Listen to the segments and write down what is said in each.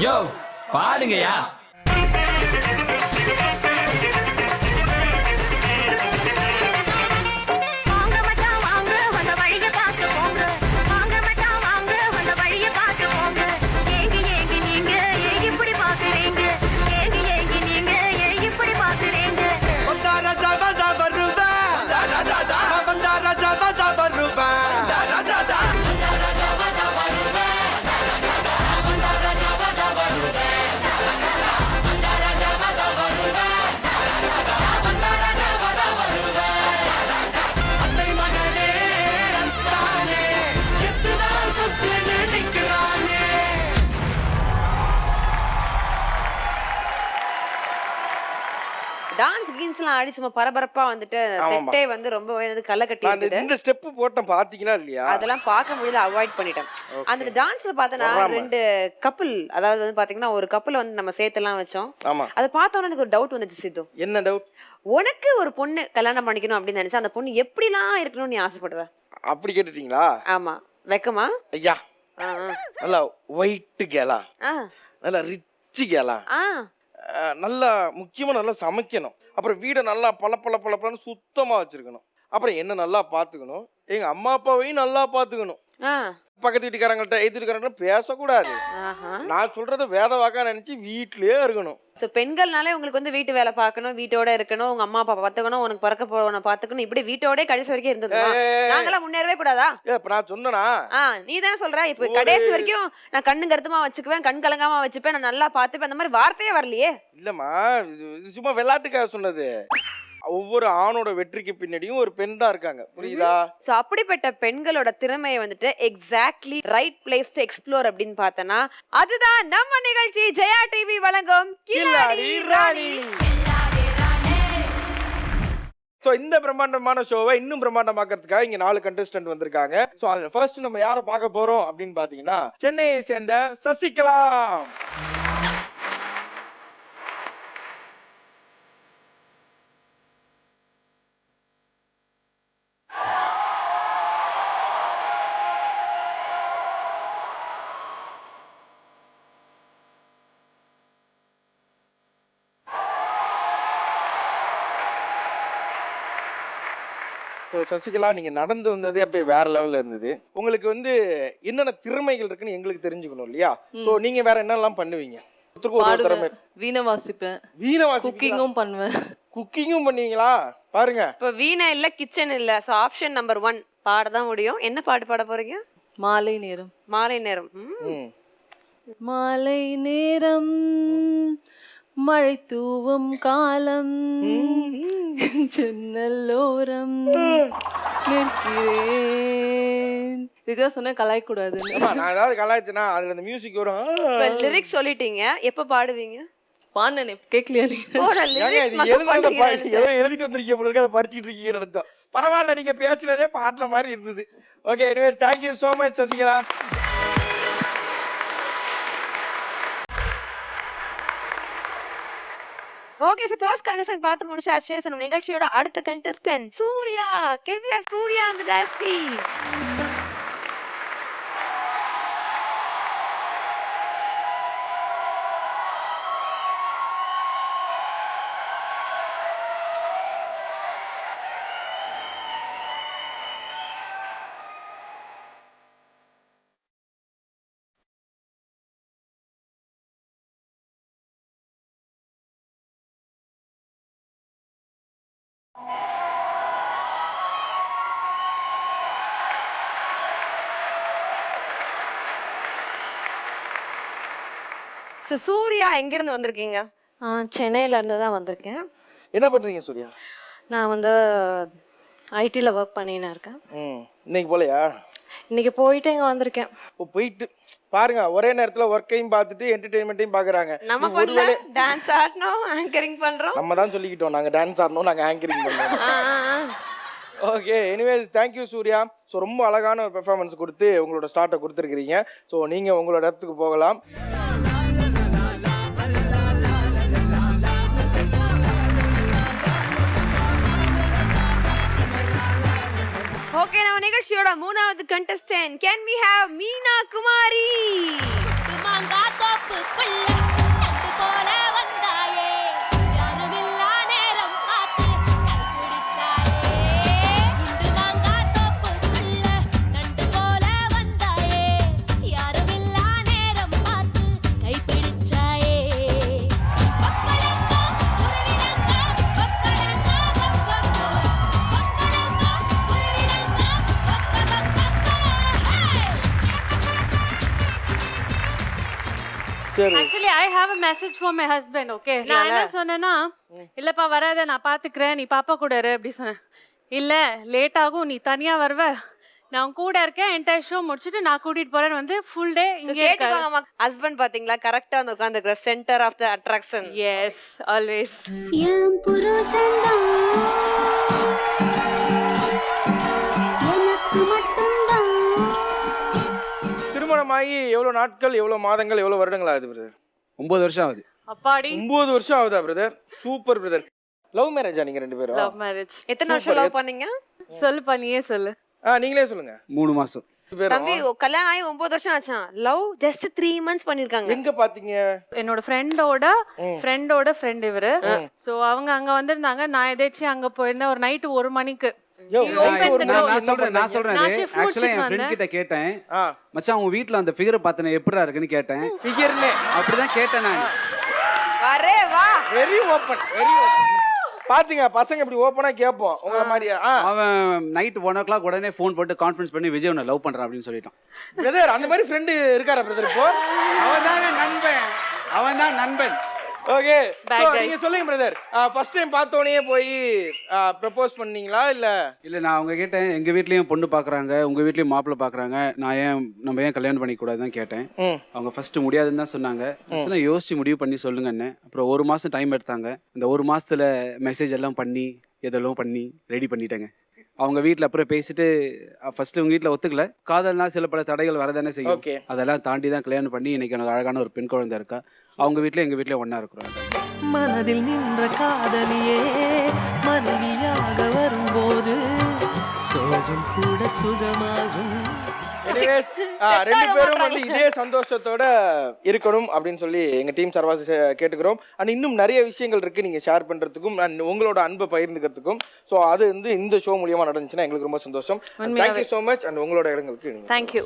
யோ பாடுங்கயா. Dance கீன்ஸ்லாம் ஆடி சும்மா பரபரப்பா வந்துட்டு செட்டே வந்து ரொம்ப கல்ல கட்டி இருக்குது. இந்த ஸ்டெப் போட்டேன் பாத்தீங்களா இல்லையா? அதெல்லாம் பார்க்க முடியல, அவாய்ட் பண்ணிட்டேன். அந்த டான்ஸ்ல பார்த்தனா ரெண்டு கப்பிள், அதாவது வந்து பாத்தீங்கன்னா ஒரு கப்பிள் வந்து நம்ம சேர்த்தெல்லாம் வச்சோம். அதை பார்த்தோன்னே எனக்கு ஒரு டவுட் வந்துச்சு சித்து. என்ன டவுட்? உனக்கு ஒரு பொண்ணு கல்யாணம் பண்ணிக்கணும் அப்படின்னு நினைச்சா அந்த பொண்ணு எப்படிலாம் இருக்கணும்னு நீ ஆசைப்படுவ? அப்படி கேட்டுட்டீங்களா? ஆமா. வெக்கமா? ஐயா நல்லா ஒயிட் கேலா, நல்லா ரிச் கேலா, நல்லா முக்கியமா நல்லா சமைக்கணும், அப்புறம் வீடை நல்லா பளபளன்னு சுத்தமா வச்சிருக்கணும், அப்புறம் என்ன நல்லா பாத்துக்கணும், எங்க அம்மா அப்பாவையும் நல்லா பாத்துக்கணும், பக்கத்து வீட்டுக்காரங்கள்ட்ட எதிர்த்து வீட்டுக்காரங்கள்ட்ட பேசக்கூடாது. நான் சொல்றது வேத வாக்கா நினைச்சு வீட்லயே இருக்கணும். சோ பெண்கள்னாலே உங்களுக்கு வந்து வீட்டு வேலை பார்க்கணும், வீட்டோட இருக்கணும், உங்க அம்மா அப்பா பாத்துக்கணும், உனக்கு பிறக்க போறவனை பாத்துக்கணும், இப்படி வீட்டோட கடைசி வரைக்கும் இருந்தது. நாங்களாம் முன்னேறவே கூடாதா? இப்ப நான் சொன்னா நீ தானே சொல்ற இப்ப கடைசி வரைக்கும் நான் கண்ணு கருத்துமா வச்சுக்குவேன், கண் கலங்காம வச்சுப்பேன், நான் நல்லா பாத்துப்பேன், அந்த மாதிரி வார்த்தையே வரலையே. இல்லம்மா, இது சும்மா விளையாட்டுக்காக சொன்னது. ஒவ்வொரு ஆணோட வெற்றிக்கு பின்னாடியும் ஒரு பெண் தான் இருக்காங்க, புரியுதா? சோ அப்படிப்பட்ட பெண்களோட திறமையை வந்துட்டு exactly right place to explore அப்படின்னு பார்த்தனா அதுதான் நம்ம நிகழ்ச்சி ஜெயா டிவி வழங்கும் கில்லாடி ராணி. சோ இந்த பிரம்மாண்டமான ஷோவை இன்னும் பிரம்மாண்டமாக்கிறதுக்காக இங்க 4 கண்டெஸ்டன்ட் வந்திருக்காங்க. சோ அதுல ஃபர்ஸ்ட் நம்ம யாரை பார்க்க போறோம் அப்படின்னு பாத்தீங்கன்னா சென்னையை சேர்ந்த சசிகலா. சசிகலா, நீங்க நடந்து வந்ததே அப்படியே வேற லெவல்ல இருந்தது. உங்களுக்கு வந்து என்னென்ன திறமைகள் இருக்குன்னு எங்களுக்கு தெரிஞ்சுக்கணும் இல்லையா? சோ நீங்க வேற என்னெல்லாம் பண்ணுவீங்க? வீணை வாசிப்பேன், குக்கிங்கும் பண்ணுவேன். குக்கிங்கும் பண்ணுவீங்களா? பாருங்க, இப்ப வீணை இல்ல, கிச்சன் இல்ல, சோ ஆப்ஷன் நம்பர் 1 பாடதான் முடியும். என்ன பாட்டு பாட போறீங்க? மாலை நேரம். மாலை நேரம். மாலை நேரம் மழை தூவும் காலம், ஜன்னலோரம் நிற்கிறேன். இதுதான் சொன்ன கலாய்க்கூடாது. நான் ஏதாவது கலாய்ச்சனா அதுல அந்த மியூசிக் வரும். லிரிக்ஸ் சொல்லிட்டீங்க, எப்ப பாடுவீங்க? பாடுனே கேட்கலையா நீங்க? எழுதிட்டு வந்திருக்கீங்க போல இருக்கு, அதை படிச்சுட்டு இருக்கீங்கன்னு அர்த்தம். பரவாயில்ல, நீங்க பேசுறதே பாடுற மாதிரி இருந்தது. Okay, anyways thank you so much Sasikala. Okay, so first contestant பார்த்து முடிச்சாச்சு. சோ நம்ம நிகழ்ச்சியோட அடுத்த கண்டெஸ்டன்ட் Surya. Can we have Surya on the dance please? Surya எங்க இருந்து வந்திருக்கீங்க? சென்னையில இருந்து தான் வந்திருக்கேன். என்ன பண்றீங்க சூர்யா? நான் வந்து ஐடில ஒர்க் பண்ணின்னு இருக்கேன். இன்னைக்கு போலையா? இன்னைக்கு போயிட்டு இங்க வந்திருக்கேன். போயிட்டு பாருங்க, ஒரே நேரத்துல ஒர்க்கையும் பார்த்துட்டு என்டர்டெயின்மெண்ட்டையும் பாக்குறாங்க. நம்ம பண்ணல, டான்ஸ் ஆடணும், ஆங்கரிங் பண்றோம். நம்ம தான் சொல்லிக்கிட்டோம், நாங்க டான்ஸ் ஆடணும், நாங்க ஆங்கரிங் பண்ணோம். Okay, anyways thank you Surya. So ரொம்ப அழகான பெர்ஃபார்மன்ஸ் கொடுத்து உங்களோட ஸ்டார்ட்டை கொடுத்துருக்கிறீங்க. ஸோ நீங்கள் உங்களோட இடத்துக்கு போகலாம். ஓகே, நம்ம நிகழ்ச்சியோட 3வது contestant, can we have Meena Kumari? தோப்புக்குள்ள நண்டு போல வந்தாயே யாருமில்லா நேரம் பார்த்து கைப்பிடிச்சாயே குண்டு மாங்கா தோப்புக்குள்ள நண்டு போல வந்தாயே யாருமில்லா நேரம் பார்த்து கைப்பிடிச்சாயே பக்கலங்கா குருவிலங்கா பக்கலங்கா பக்கக்கோ பக்கலங்கா குருவிலங்கா பக்கக்கோ சரி actually I have a message for my husband okay நான் என்ன சொன்னேன்னா இல்லப்பா வராத நான் பாத்துக்கிறேன் நீ பாப்பா கூட இரு அப்படி சொன்னேன் இல்ல லேட் ஆகும் நீ தனியா வருவ நான் கூட இருக்கேன் என்டையர் ஷோ முடிச்சிட்டு நான் கூட்டிட்டு போறேன்னு வந்து ஃபுல் டே இங்கே இருக்காரு கேட்டுக்கோங்க ஹஸ்பண்ட் பாத்தீங்களா கரெக்டா வந்து உட்கார்ந்துக்கிற centre of the attraction. Yes always என் புருஷன்தான் எனக்கு மட்டும்தான் திருமணமாகி எவ்வளவு நாட்கள் எவ்வளவு மாதங்கள் எவ்வளவு வருடங்கள் ஆகுது பிரதர்? 9 வருஷம் ஆகுது. அப்பாடி 9 வருஷம் ஆகுதா பிரதர்? Super brother. லவ் மேரேஜா நீங்க ரெண்டு பேரும்? லவ் மேரேஜ் எத்தனை வருஷம் லவ் பண்ணீங்க? சொல்லுப்பா நீயே சொல்லு. நீங்களே சொல்லுங்க. 3 மாசம். தம்பி கல்யாணம் ஆகி 9 வருஷம் ஆச்சான். லவ் ஜஸ்ட் 3 months பண்ணிருக்காங்க. எங்க பாத்தீங்க? என்னோட ஃப்ரெண்டோட ஃப்ரெண்ட் இவரு. சோ அவங்க அங்க வந்திருந்தாங்க. நான் எதாச்சும் அங்க போயிருந்தேன் ஒரு நைட் 1 மணிக்கு. நான் சொல்றேன் ஆக்சுவலா என் ஃப்ரெண்ட் கிட்ட கேட்டேன் மச்சான் உங்க வீட்ல அந்த ஃபிகர் பார்த்தனே எப்படிடா இருக்குன்னு கேட்டேன். ஃபிகர்னே அப்படிதான் கேட்டேன் நான். வரே வா வெரி ஓபன் வெரி ஓபன். பாத்தீங்க பசங்க இப்படி ஓபனா கேட்போம் உங்கள மாதிரியா? அவன் நைட் 1 o'clock உடனே ஃபோன் போட்டு கான்ஃபரன்ஸ் பண்ணி விஜய் உன்னை லவ் பண்றான் அப்படின்னு சொல்லிட்டான். பிரதர் அந்த மாதிரி ஃப்ரெண்ட் இருக்காரா பிரதர் இப்போ? அவன் தான் நண்பன். ஓகே நீங்க சொல்லுங்க பிரதர். ஃபர்ஸ்ட் டைம் பார்த்தோனே போய் ப்ரப்போஸ் பண்ணீங்களா இல்ல? இல்ல நான் அவங்க கேட்டேன் எங்க வீட்லயும் பொண்ணு பாக்குறாங்க உங்க வீட்லயும் மாப்பிள்ளை பாக்குறாங்க நம்ம ஏன் கல்யாணம் பண்ணிக்க கூடாதுன்னு கேட்டேன். அவங்க ஃபர்ஸ்ட் முடியாதுன்னு தான் சொன்னாங்க. யோசிச்சு முடிவு பண்ணி சொல்லுங்கன்னு. அப்புறம் 1 மாசம் டைம் எடுத்தாங்க. இந்த 1 மாசத்துல மெசேஜ் எல்லாம் பண்ணி எதெல்லாம் பண்ணி ரெடி பண்ணிட்டாங்க. அவங்க வீட்டில் அப்புறம் பேசிட்டு ஃபர்ஸ்ட் உங்க வீட்டில் ஒத்துக்கல. காதல்னா சில பல தடைகள் வரதானே செய்யும். அதெல்லாம் தாண்டி தான் கல்யாணம் பண்ணி இன்னைக்கு எனக்கு அழகான ஒரு பெண் குழந்தை இருக்கா. அவங்க வீட்டில் எங்க வீட்டில் ஒண்ணா இருக்கிறோம். மனதில் நின்ற காதலியே மனைவியாக வரும்போது சோகம் கூட சுகமாகும். Anyways, ரெண்டு பேரும் வந்து இதே சந்தோஷத்தோட இருக்கணும் அப்படின்னு சொல்லி எங்க டீம் சார்பா கேட்டுக்கிறோம். அண்ட் இன்னும் நிறைய விஷயங்கள் இருக்கு நீங்க ஷேர் பண்றதுக்கும் உங்களோட அன்பை பகிர்ந்துக்கிறதுக்கும். ஸோ அது வந்து இந்த ஷோ மூலியமா நடந்துச்சுன்னா எங்களுக்கு ரொம்ப சந்தோஷம். Thank you so much. அண்ட் உங்களோட இடங்களுக்கு தேங்க்யூ.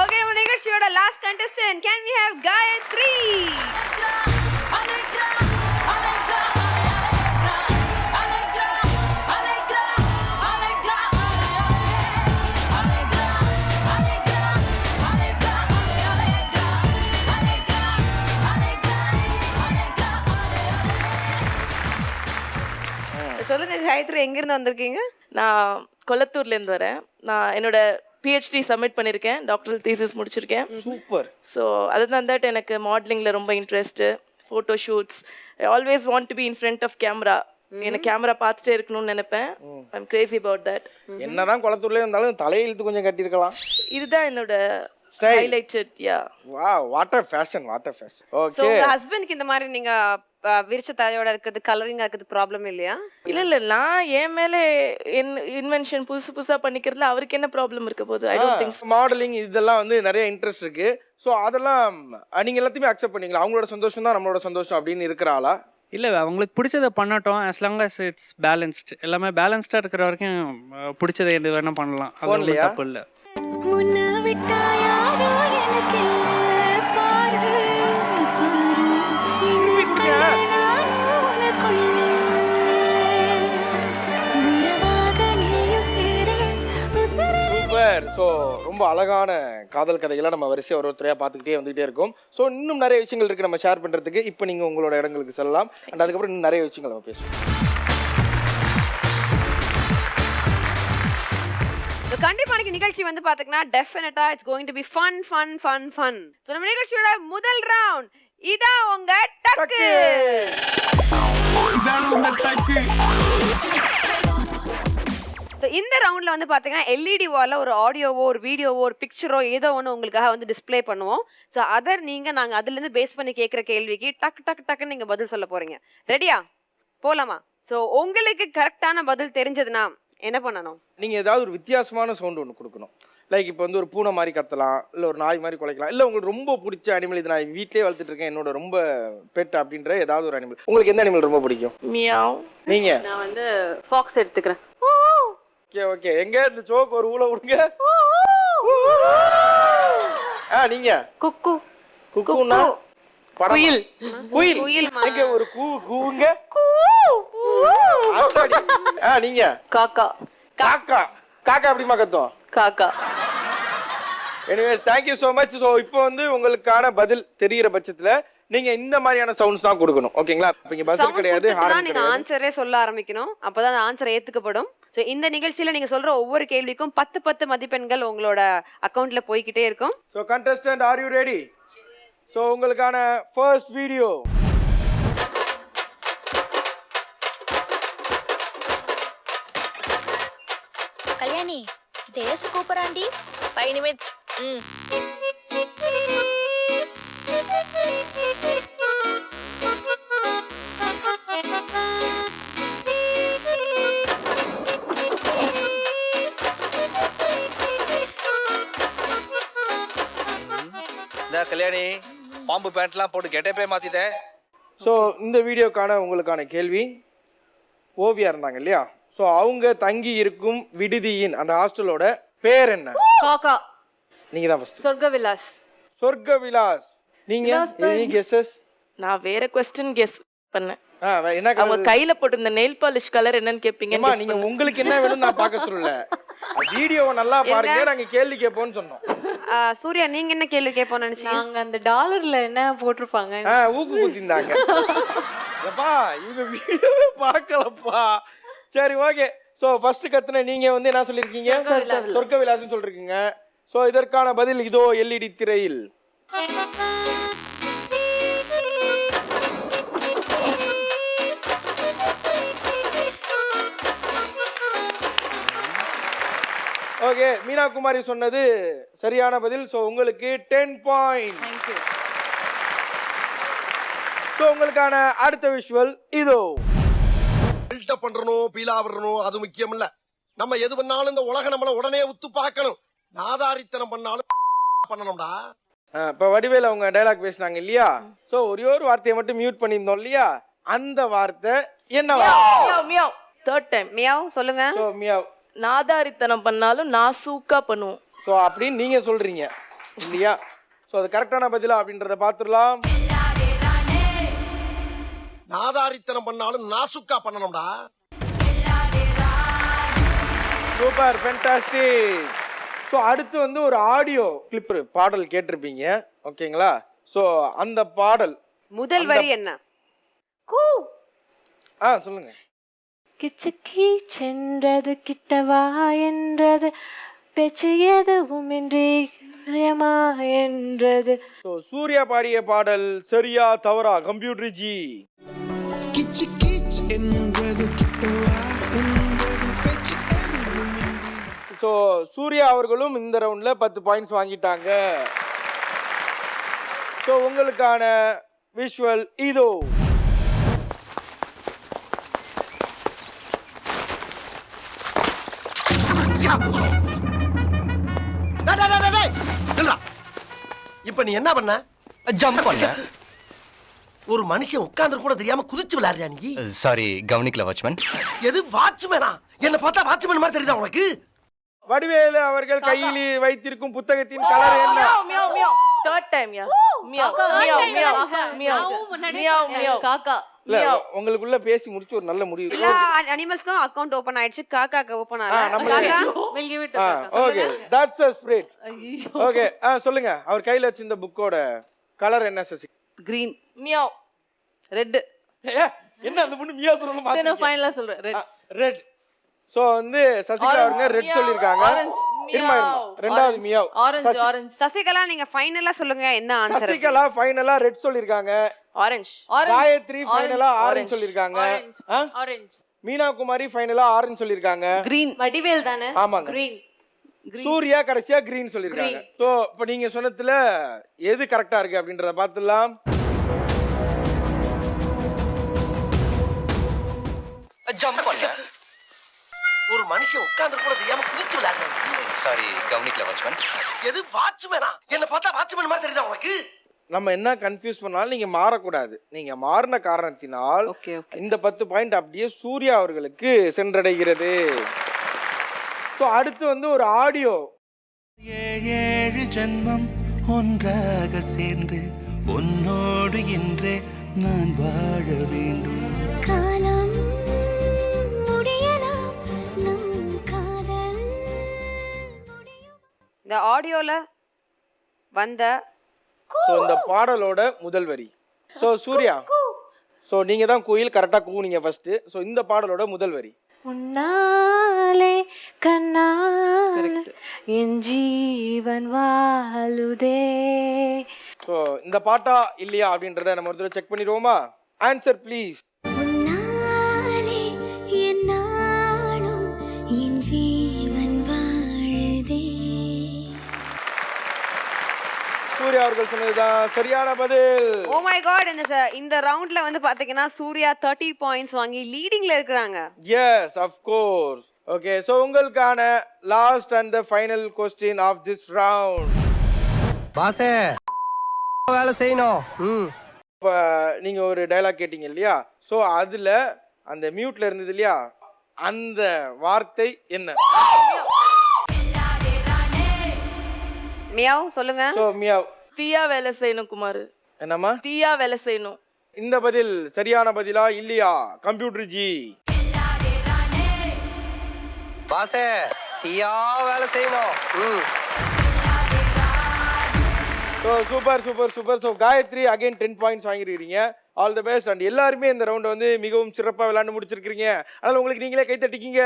ஓகே நம்ம நிகழ்ச்சியோட last contestant can we have Gayathri. சொல்லுங்க காயத்ரி எங்க இருந்து வந்திருக்கீங்க? நான் கொளத்தூர்லேருந்து வரேன். நான் என்னோட PhD சப்மிட் பண்ணியிருக்கேன். டாக்டரல் தீசிஸ் முடிச்சிருக்கேன். சூப்பர். ஸோ அதுதான் தட் எனக்கு மாடலிங்கில் ரொம்ப interest. Photo shoots I always want to be in front of camera. எனக்கு கேமரா பார்த்துட்டே இருக்கணும்னு நினைப்பேன். I'm crazy about that. என்னதான் குளத்தூர்ல இருந்தாலும் தலையெழுத்து கொஞ்சம் கட்டியிருக்கலாம். இதுதான் என்னோட highlighted. Yeah wow what a fashion what a fashion. So உங்க ஹஸ்பண்டுக்கு இந்த மாதிரி நீங்க விரிச்ச தலையோட இருக்கிறது கலரிங்கா இருக்கிறது ப்ராப்ளம் இல்லையா? இல்ல நான் என் மேலே இன்வென்ஷன் புதுசா பண்ணிக்கிறதுல அவருக்கு என்ன ப்ராப்ளம் இருக்க போகுது? I don't think. மாடலிங் இதெல்லாம் வந்து நிறைய இன்ட்ரெஸ்ட் இருக்கு. ஸோ அதெல்லாம் நீங்க எல்லாத்தையுமே அக்செப்ட் பண்ணீங்களா? அவங்களோட சந்தோஷம் தான் நம்மளோட சந்தோஷம் அப்படின்னு இருக்கிற ஆளா? இல்லை அவங்களுக்கு பிடிச்சதை பண்ணட்டும். as long as it's balanced. எல்லாமே பேலன்ஸ்டாக இருக்கிற வரைக்கும் பிடிச்சதை எது வேணால் பண்ணலாம். அது ஒன்றும் தப்பு இல்லை. சூப்பர். ஸோ ரொம்ப அழகான காதல் கதைகளை நம்ம வரிசையாக ஒருத்தரையாக பார்த்துக்கிட்டே வந்துகிட்டே இருக்கும். ஸோ இன்னும் நிறைய விஷயங்கள் இருக்குது நம்ம ஷேர் பண்ணுறதுக்கு. இப்போ நீங்கள் உங்களோட இடங்களுக்கு செல்லலாம். அண்ட் அதுக்கப்புறம் இன்னும் நிறைய விஷயங்கள் நம்ம பேசுவோம். கண்டிப்பா நிகழ்ச்சி வந்து பாத்தீங்கன்னா டெஃபினட்டா it's going to be fun fun fun fun. So நம்ம நிகழ்ச்சியோட முதல் ரவுண்ட் இதான் உங்க டக்கு. ஸோ இந்த ரவுண்டில் வந்து பார்த்தீங்கன்னா எல்இடி வாலில் ஒரு ஆடியோவோ ஒரு வீடியோவோ ஒரு பிக்சரோ ஏதோ ஒன்று உங்களுக்காக வந்து டிஸ்பிளே பண்ணுவோம். ஸோ அதர் நீங்கள் நாங்கள் அதுலேருந்து பேஸ் பண்ணி கேட்குற கேள்விக்கு டக்கு டக்கு டக்குன்னு நீங்கள் பதில் சொல்ல போகிறீங்க. ரெடியா? போகலாமா? ஸோ உங்களுக்கு கரெக்டான பதில் தெரிஞ்சதுன்னா என்ன பண்ணணும்? நீங்க ஏதாவது ஒரு வித்தியாசமான சவுண்ட் ஒன்று கொடுக்கணும். லைக் இப்போ வந்து ஒரு பூனை மாதிரி கத்தலாம், இல்லை ஒரு நாய் மாதிரி குலைக்கலாம், இல்லை உங்களுக்கு ரொம்ப பிடிச்ச அனிமல், இது நான் வீட்லயே வளர்த்துட்டு இருக்கேன், என்னோட ரொம்ப பெட் அப்படின்ற ஏதாவது ஒரு அனிமல். உங்களுக்கு எந்த அனிமல் ரொம்ப பிடிக்கும்? மியாவ். நீங்க? நான் வந்து ஃபாக்ஸ் எடுத்துக்கிறேன். ஓகே ஓகே, எங்க இந்த சோக்கு ஒரு ஊழ விடுங்க. நீங்க? குக்கு. குக்குன்னா குயில். குயில். குயில். எங்க ஒரு கூவுங்க. ஆத்தாடி. நீங்க? காக்கா. காக்கா. காக்கா எப்படிமா கத்தும்? காக்கா. Anyways thank you so much. So இப்போ வந்து உங்களுக்கான பதில் தெரிகிற பட்சத்தில் நீங்க இந்த மாதிரியான சவுண்ட்ஸ் தான் கொடுக்கணும். ஓகேங்களா? இப்போ இங்கே பஸ்ஸர் கிடையாது, ஹார்ன் நீங்க கிடையாது. ஆன்சரே சொல்ல ஆரம்பிக்கணும். அப்பதான் அந்த ஆன்சர் ஏத்துக்கப்படும். ஸோ இந்த நிகழ்ச்சியில நீங்க சொல்ற ஒவ்வொரு கேள்விக்கும் 10 மதிப்பெண்கள் உங்களோட அக்கவுண்ட்ல போய்கிட்டே இருக்கும். So contestant, are you ready? So உங்களுக்கான ஃபர்ஸ்ட் வீடியோ. கல்யாணி தேச கூப்பிடாண்டி 5 minutes. இந்த கல்யாணி பாம்பு பேண்ட்லாம் போட்டு கெட்டப்பே மாத்திட்டேன். ஸோ இந்த வீடியோக்கான உங்களுக்கான கேள்வி, ஓவியா இருந்தாங்க இல்லையா, ஸோ அவங்க தங்கி இருக்கும் விடுதியின் அந்த ஹாஸ்டலோட பேர் என்ன? காக்கா. நீங்க தான் ஃபர்ஸ்ட். சொர்க்க விலாஸ். சொர்க்க விலாஸ். நீங்க? Any guesses? நான் வேற கொஸ்டின் கெஸ் பண்ணேன். என்ன அவங்க கையில போட்டிருந்த நெயில் பாலிஷ் கலர் என்னன்னு கேப்பீங்க. நீங்க உங்களுக்கு என்ன வேணும் நான் பார்க்க சொல்லல, வீடியோவை நல்லா பாருங்க, நாங்க கேள்வி கேட்போம்னு சொன்னோம். சூர்யா, நீங்க என்ன கேள்வி கேட்போம்னு நினைச்சீங்க? நாங்க அந்த டாலர்ல என்ன போட்டிருப்பாங்க? ஊக்கு குத்திருந்தாங்க. எப்பா இவங்க வீடியோவே பார்க்கலப்பா. சரி ஓகே. ஸோ ஃபர்ஸ்ட் கத்துன நீங்க வந்து என்ன சொல்லியிருக்கீங்க? சொர்க்க விலாசம் சொல்லிருக்கீங்க. ஸோ இதற்கான பதில் இதோ எல்இடி திரையில். ஓகே, மீனா குமாரி சொன்னது சரியான பதில். ஸோ உங்களுக்கு 10 பாயிண்ட். தேங்க்யூ. ஸோ உங்களுக்கான அடுத்த விஷுவல் இதோ. பில்டப் பண்றணும், பீலா வரணும், அது முக்கியம் இல்ல. நம்ம எது பண்ணாலும் இந்த உலக நம்மள உடனே உத்து பார்க்கணும். நாதாரித்தனம் பண்ணாலும் பண்ணணும்டா. இப்போ வடிவேல் அவங்க டைலாக் பேசினாங்க இல்லையா, ஸோ ஒரே ஒரு வார்த்தையை மட்டும் மியூட் பண்ணியிருந்தோம் இல்லையா, அந்த வார்த்தை என்னவா? Meow meow. Third time. Meow சொல்லுங்க. So meow. நாதாரித்தனம் பண்ணாலும் நாசூக்கா பண்ணுவோம். ஸோ அப்படின்னு நீங்க சொல்றீங்க இல்லையா? ஸோ அது கரெக்டான பதிலா அப்படின்றத பார்த்துடலாம். நாதாரித்தனம் பண்ணாலும் நாசுக்கா பண்ணணும்டா. Super, fantastic. ஸோ அடுத்து வந்து ஒரு ஆடியோ கிளிப் பாடல் கேட்டிருப்பீங்க, ஓகேங்களா? ஸோ அந்த பாடல் முதல் வரி என்ன? கூ. சொல்லுங்க. கிச்சக்கி சென்றது கிட்டவா என்றது பேச்சு எதுவுமின்றி பிரியமா என்றது. ஸோ சூர்யா பாடிய பாடல் சரியா தவறா? Computer G. கிச்சு கிச் என்றது கிட்டவா என்றது பேச்சு எதுவுமின்றி. ஸோ சூர்யா அவர்களும் இந்த ரவுண்ட்ல 10 பாயிண்ட்ஸ் வாங்கிட்டாங்க. ஸோ உங்களுக்கான விஷுவல் இதோ. இப்ப நீ என்ன பண்ண? ஜம்ப் பண்ண. ஒரு மனுஷன் உட்கார்ந்து கூட தெரியாம குதிச்சு விளையாடுறியா நீ? சாரி, கவனிக்கல வாட்ச்மேன். எது வாட்ச்மேனா? என்ன பார்த்தா வாட்ச்மேன் மாதிரி தெரியுதா உனக்கு? வடிவேலு அவர்கள் கையில் வைத்திருக்கும் புத்தகத்தின் கலர் என்ன? Meow meow meow. Third time. Yeah meow meow meow meow meow meow. காக்கா. இல்ல உங்களுக்குள்ள பேசி முடிச்சு ஒரு நல்ல முடிவு. எல்லா அனிமல்ஸ்க்கும் அக்கவுண்ட் ஓபன் ஆயிடுச்சு, காக்காக்கு ஓபன் ஆகல. நம்ம காக்கா We'll give it to காக்கா. Okay, that's the spirit. Okay, சொல்லுங்க. அவர் கையில வச்சிருந்த புக்கோட கலர் என்ன சசி? கிரீன். மியாவ். ரெட். என்ன அந்த பொண்ணு மியா சொல்லணும் நான் மாத்தி. ஃபைனலா சொல்றேன். ரெட். ரெட். சோ வந்து சசிகலா அவர்கள் ரெட் சொல்லிருக்காங்க. இருமா ரெண்டாவது மியாவ். ஆரஞ்சு. ஆரஞ்சு. சசிகலா நீங்க ஃபைனலா சொல்லுங்க என்ன ஆன்சர்? சசிகலா ஃபைனலா ரெட் சொல்லிருக்காங்க. ஆரஞ்சு. காயத்ரி ஃபைனலா ஆரஞ்சு சொல்லிருக்காங்க. ஆரஞ்சு. மீனா குமாரி ஃபைனலா ஆரஞ்சு சொல்லிருக்காங்க. கிரீன். வடிவேல் தானே? ஆமாங்க. கிரீன். சூர்யா கடைசியா கிரீன் சொல்லிருக்காங்க. சோ இப்போ நீங்க சொன்னதுல எது கரெக்டா இருக்கு அப்படின்றத பார்த்துடலாம். ஜம்ப் பண்ண. ஒரு மனுஷன் மனுஷன் உட்கார்ந்து கூட தெரியாம குதிச்சு விளையாடுறாங்க. சாரி கவனிக்கல வாட்ச்மேன். எது வாட்ச்மேனா? என்ன பார்த்தா வாட்ச்மேன் மாதிரி தெரியுதா உனக்கு? நம்ம என்ன கன்ஃபியூஸ் பண்ணாலும் நீங்க மாறக்கூடாது. நீங்க மாறின காரணத்தினால் ஓகே ஓகே. இந்த 10 பாயிண்ட் அப்படியே சூர்யா அவர்களுக்கு சென்றடைகிறது. ஸோ அடுத்து வந்து ஒரு ஆடியோ. 7 ஜென்மம் ஒன்றாக சேர்ந்து உன்னோடு என்றே நான் வாழ வேண்டும். காலம் முடியலாம் நம் காதல் முடியும். இந்த ஆடியோல வந்த ஸோ இந்த பாடலோட முதல் வரி. ஸோ சூர்யா, ஸோ நீங்க தான் கோயில் கரெக்டாக கூவுனீங்க ஃபர்ஸ்ட். ஸோ இந்த பாடலோட முதல் வரி. உன்னாலே கண்ணால் என் ஜீவன் வாழுதே. ஸோ இந்த பாட்டா இல்லையா அப்படின்றத நம்ம ஒரு தடவை செக் பண்ணிடுவோமா? Answer please. உன்னாலே என் நாளும் என் ஜீவன் வாழுதே. சூர்யா அவர்கள் சொன்னதுதான் சரியான பதில். Oh my god. இந்த ரவுண்ட்ல வந்து பாத்தீங்கன்னா சூர்யா 30 பாயிண்ட்ஸ் வாங்கி லீடிங்ல இருக்காங்க. Yes of course. Okay, so உங்களுக்கான last and the final question of this round. பாசே வேலை செய்யணும். இப்போ நீங்கள் ஒரு டைலாக் கேட்டீங்க இல்லையா? ஸோ அதில் அந்த மியூட்ல இருந்தது இல்லையா, அந்த வார்த்தை என்ன? மியாவ் சொல்லுங்க. So meow. தீயா வேலை செய்யணும் குமார். என்னம்மா? தீயா வேலை செய்யணும். இந்த பதில் சரியான பதிலா இல்லையா கம்ப்யூட்டர் ஜி? பாசே தீயா வேலை செய்யணும். So super super super. So Gayathri again 10 points வாங்கிருக்கீங்க. All the best. அண்ட் எல்லாருமே இந்த ரவுண்டை வந்து மிகவும் சிறப்பாக விளையாண்டு முடிச்சிருக்கீங்க. அதனால் உங்களுக்கு நீங்களே கை தட்டிக்கிங்க.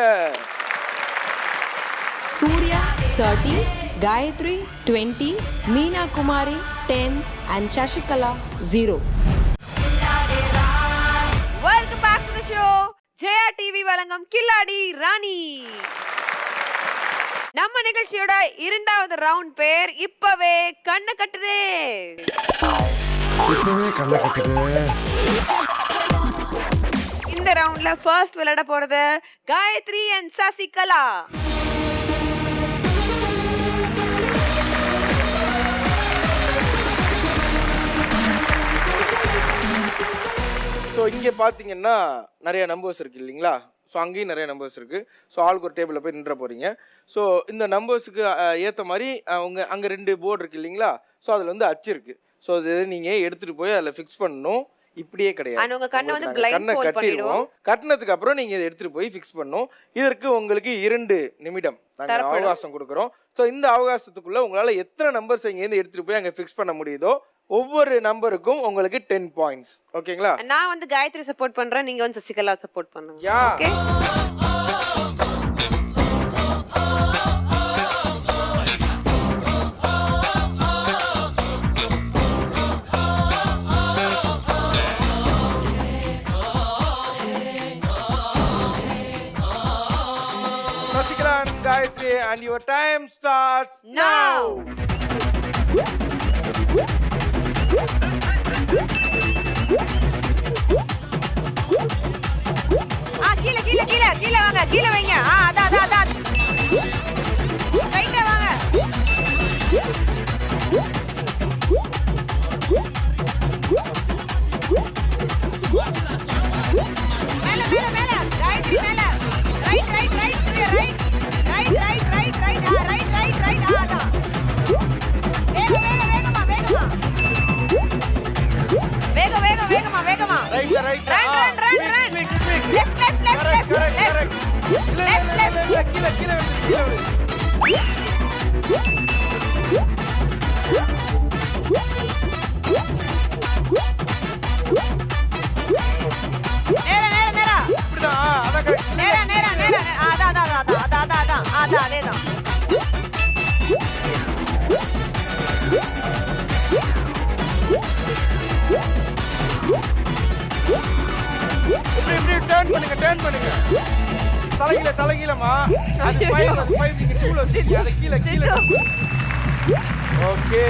Surya 30, Gayatri 20, Meena Kumari 10 and Shashikala 0. Welcome back to the show. Jaya TV வழங்கும் கில்லாடி ராணி. நம்ம நிகழ்ச்சியோட இரண்டாவது ரவுண்ட் பேர் இப்பவே கண்ண கட்டுதே. இப்பவே கண்ணை கட்டுது. இந்த ரவுண்ட்ல ஃபர்ஸ்ட் விளையாட போறது காயத்ரி அண்ட் சசிகலா. ஸோ இங்கே பார்த்தீங்கன்னா நிறைய நம்பர்ஸ் இருக்குது இல்லைங்களா? ஸோ அங்கேயும் நிறைய நம்பர்ஸ் இருக்குது. ஸோ ஆளுக்கு ஒரு டேபிளில் போய் நின்ற போகிறீங்க. ஸோ இந்த நம்பர்ஸுக்கு ஏற்ற மாதிரி அங்கே 2 போர்டு இருக்குது இல்லைங்களா? ஸோ அதில் வந்து அச்சு இருக்குது. ஸோ அது நீங்கள் எடுத்துகிட்டு போய் அதில் ஃபிக்ஸ் பண்ணணும். இப்படியே கிடையாது. உங்க கண்ணை வந்து கண்ணை கட்டிடுவோம். கட்டினதுக்கு அப்புறம் நீங்கள் இதை எடுத்துகிட்டு போய் ஃபிக்ஸ் பண்ணணும். இதற்கு உங்களுக்கு 2 நிமிடம் நாங்கள் அவகாசம் கொடுக்குறோம். ஸோ இந்த அவகாசத்துக்குள்ளே உங்களால் எத்தனை நம்பர்ஸ் இங்கேருந்து எடுத்துகிட்டு போய் அங்கே ஃபிக்ஸ் பண்ண முடியுதோ ஒவ்வொரு நம்பருக்கும் உங்களுக்கு 10 பாயிண்ட்ஸ். ஓகேங்களா? நான் வந்து காயத்ரி சப்போர்ட் பண்றேன், நீங்க வந்து சசிகலா சப்போர்ட் பண்ணுங்க. யா. Okay. Sasikala and Gayatri, and your time starts now. கீழ கீழ கீழ கீழ வாங்க, கீழ வைங்க. அதான் ரைட்டா வாங்க. மேல மேல மேல காயத்ரி மேல. Right right right right right right right right right right right அதான். வேகமா வேகமா வேகமா வேகமா. Right, right. Run. Left. Correct. Left. கீழ நேரா. இப்படிதான். அதான் correct. நேரா. அதான் அதேதான். இப்படி டர்ன் பண்ணுங்க. தலைகீழமா. அது 5 நீங்க டூல வச்சிருக்கீங்க. அது கீழ. ஓகே.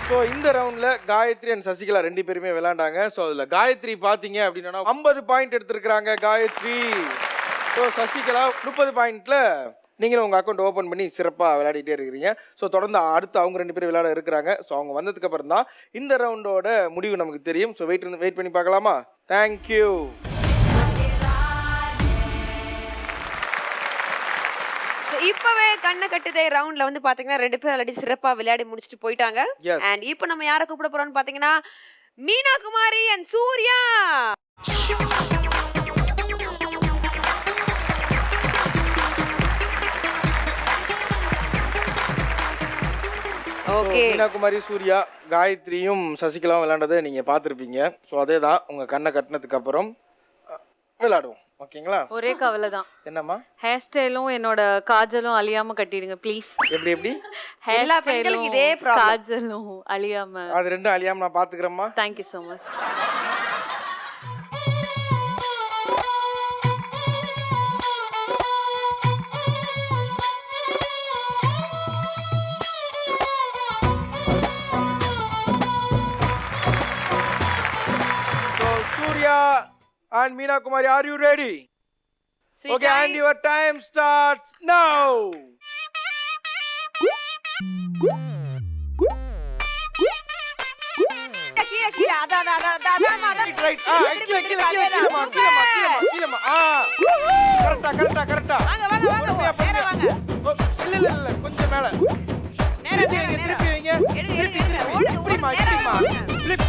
ஸோ இந்த ரவுண்டில் காயத்ரி அண்ட் சசிகலா 2 பேருமே விளையாண்டாங்க. ஸோ அதில் காயத்ரி பார்த்தீங்க அப்படின்னா 50 பாயிண்ட் எடுத்திருக்கிறாங்க காயத்ரி. ஸோ சசிகலா 30 பாயிண்ட்ல நீங்களும் உங்கள் அக்கௌண்ட் ஓப்பன் பண்ணி சிறப்பாக விளையாடிட்டே இருக்கிறீங்க. ஸோ தொடர்ந்து அடுத்து அவங்க 2 பேரும் விளையாட இருக்கிறாங்க. ஸோ அவங்க வந்ததுக்கு அப்புறம் தான் இந்த ரவுண்டோட முடிவு நமக்கு தெரியும். ஸோ வெயிட் பண்ணி பார்க்கலாமா? தேங்க்யூ. இப்பவே கண்ணை கட்டுதே ரவுண்ட்ல வந்து பாத்தீங்கன்னா 2 பேர் ஆல்ரெடி சிறப்பா விளையாடி முடிச்சுட்டு போயிட்டாங்க. அண்ட் இப்போ நம்ம யாரை கூப்பிட போறோம்னு பாத்தீங்கன்னா மீனா குமாரி அண்ட் சூர்யா. ஓகே, மீனா குமாரி, சூர்யா, காயத்ரியும் சசிகலாவும் விளையாண்டதை நீங்க பார்த்துருப்பீங்க. ஸோ அதே தான் உங்க கண்ணை கட்டினதுக்கு அப்புறம் விளையாடுவோம். ஓகேங்களா? ஒரே கவலை தான். என்னம்மா? ஹேர் ஸ்டைலும் என்னோட காஜலும் அழியாம கட்டிடுங்க ப்ளீஸ். எப்படி எல்லா பெண்களுக்கும் இதே ப்ராப்ளம். காஜலும் அழியாம. அது ரெண்டும் அழியாம நான் பாத்துக்கிறேம்மா. Thank you so much. Surya and Meena Kumari, are you ready? Okay, and your time starts now. கரெக்டா. இல்ல கொஞ்சம் மேல. திருப்பி வைங்க. இப்படிமா. Flip.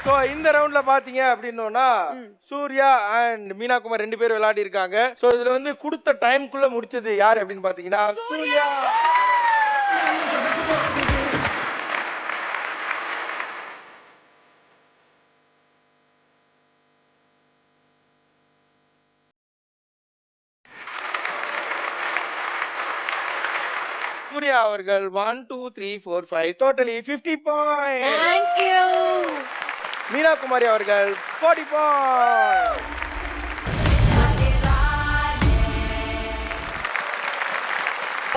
ஸோ இந்த ரவுண்ட்ல பாத்தீங்க அப்படின்னா சூர்யா அண்ட் மீனா குமார் 2 பேரும் விளையாடி இருக்காங்க. ஸோ இதுல வந்து கொடுத்த டைம்குள்ள முடிச்சது யார் அப்படின்னு பாத்தீங்கன்னா சூர்யா. சூர்யா அவர்கள் 1 2 3 4 5 totally 50 points. Thank you. Meena Kumari அவர்கள் 40 பாயிண்ட்ஸ்.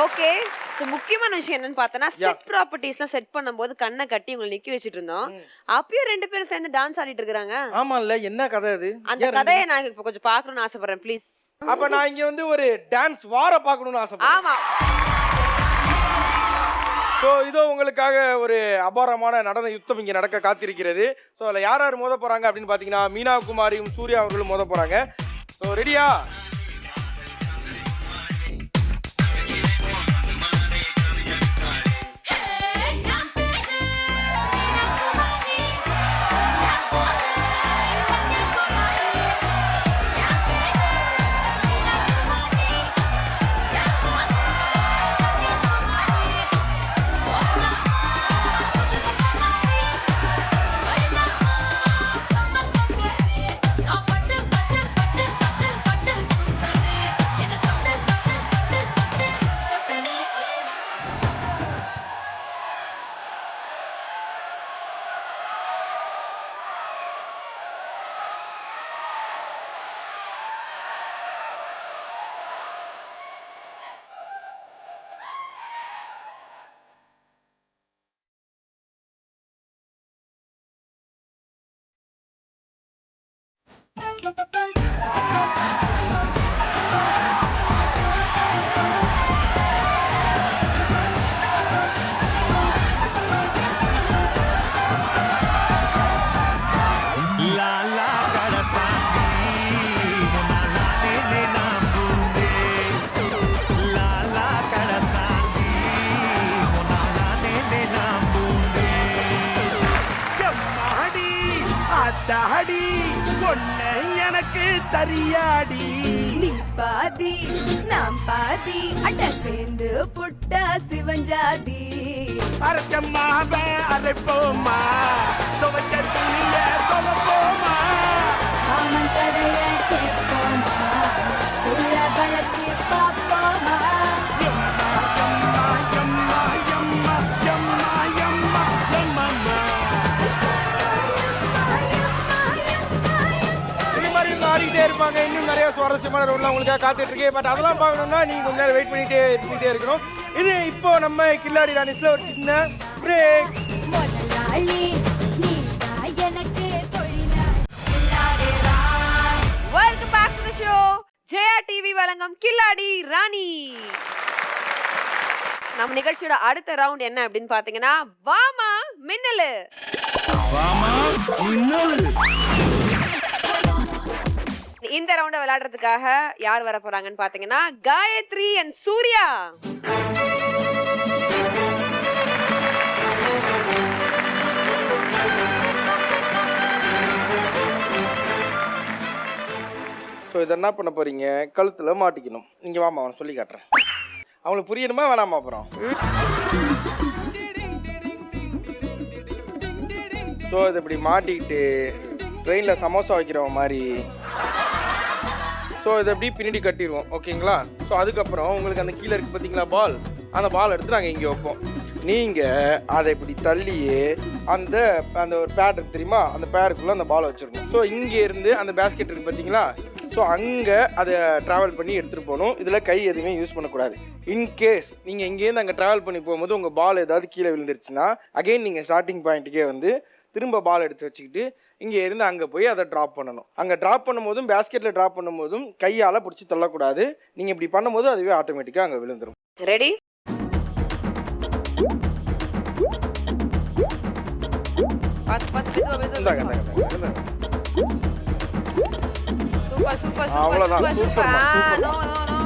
ஓகே, சோ முக்கியமான விஷயம் என்னன்னு பார்த்தனா செட் ப்ராப்பர்ட்டிஸ்லாம் செட் பண்ணும்போது கண்ணை கட்டி உங்களை நிக்க வச்சிட்டு இருந்தோம். அப்பயும் 2 பேரும் சேர்ந்து டான்ஸ் ஆடிட்டு இருக்காங்க. ஆமால்ல, என்ன கதை அது? அந்த கதையை நான் இப்ப கொஞ்சம் பார்க்கணும்னு ஆசைப்படுறேன் ப்ளீஸ். அப்ப நான் இங்க வந்து ஒரு டான்ஸ் வார பார்க்கணும்னு ஆசைப்படுறேன். ஆமா. ஸோ இதோ உங்களுக்காக ஒரு அபாரமான நடன யுத்தம் இங்கே நடக்க காத்திருக்கிறது. ஸோ அதில் யார் மோத போகிறாங்க அப்படின்னு பார்த்தீங்கன்னா மீனா குமாரியும் சூர்யா அவர்களும் மோத போகிறாங்க. ஸோ ரெடியா? தாடி பொண்ணு எனக்கு தரியாடி நீ பாதி நாம் பாதி அட சேர்ந்து புட்டா சிவஞ்சாதி அரைச்சம்மாவ அரைப்போமா துவைச்ச துணிய துவப்போமா அவன் கதைய கேட்போமா உள்ள வளர்ச்சி பார்ப்போமா எம்மா எம்மா எம்மா எம்மா எம்மா எம்மா இது மாதிரி இன்னும் ஆடிக்கிட்டே இருப்பாங்க. இன்னும் நிறைய சுவாரஸ்யமான ரவுண்ட்லாம் உங்களுக்காக காத்துட்டு இருக்கு. பட் அதெல்லாம் பார்க்கணும்னா நீங்க கொஞ்ச நேரம் வெயிட் பண்ணிட்டே இருக்கணும். இது இப்போ நம்ம கில்லாடி ராணிஸ்ல ஒரு சின்ன பிரேக். முதலாளி நீ தான் எனக்கு தொழிலாளி welcome back to the show. Jaya TV வழங்கும் கில்லாடி ராணி. நம்ம நிகழ்ச்சியோட அடுத்த ரவுண்ட் என்ன அப்படின்னு பாத்தீங்கன்னா வாமா மின்னலு. இந்த ரவுண்ட விளையாடுறதுக்காக யார் வர போறாங்கன்னு பாத்தீங்கன்னா காயத்ரி அண்ட் சூர்யா. ஸோ இதை என்ன பண்ண போறீங்க, கழுத்தில் மாட்டிக்கணும். இங்கே வாமா அவனை சொல்லி காட்டுறேன். அவங்களுக்கு புரியணுமா வேணாமா? அப்புறம் ஸோ இதை இப்படி மாட்டிக்கிட்டு ட்ரெயினில் சமோசா வைக்கிறவங்க மாதிரி ஸோ இதை எப்படி பின்னாடி கட்டிடுவோம். ஓகேங்களா? ஸோ அதுக்கப்புறம் உங்களுக்கு அந்த கீழே இருக்குது பார்த்தீங்களா பால், அந்த பால் எடுத்து நாங்கள் இங்கே வைப்போம். நீங்கள் அதை இப்படி தள்ளியே அந்த அந்த ஒரு பேட் இருக்கு தெரியுமா, அந்த பேடுக்குள்ளே அந்த பாலை வச்சுருக்கணும். ஸோ இங்கே இருந்து அந்த பேஸ்கெட் இருக்குது பார்த்தீங்களா, ஸோ அங்கே அதை ட்ராவல் பண்ணி எடுத்துகிட்டு போகணும். இதில் கை எதுவுமே யூஸ் பண்ணக்கூடாது. இன்கேஸ் நீங்கள் இங்கேருந்து அங்கே ட்ராவல் பண்ணி போகும்போது உங்கள் பால் ஏதாவது கீழே விழுந்துருச்சுன்னா அகெயின் நீங்கள் ஸ்டார்டிங் பாயிண்ட்டுக்கே வந்து திரும்ப பால் எடுத்து வச்சுக்கிட்டு இங்கே இருந்து அங்கே போய் அதை ட்ராப் பண்ணணும். அங்கே ட்ராப் பண்ணும்போதும் பேஸ்கெட்டில் ட்ராப் பண்ணும்போதும் கையால் பிடிச்சி தள்ளக்கூடாது. நீங்கள் இப்படி பண்ணும்போது அதுவே ஆட்டோமேட்டிக்காக அங்கே விழுந்துடும். ரெடி? சூப்பர் சூப்பர் அவ்வளோதான். Super super. No no no.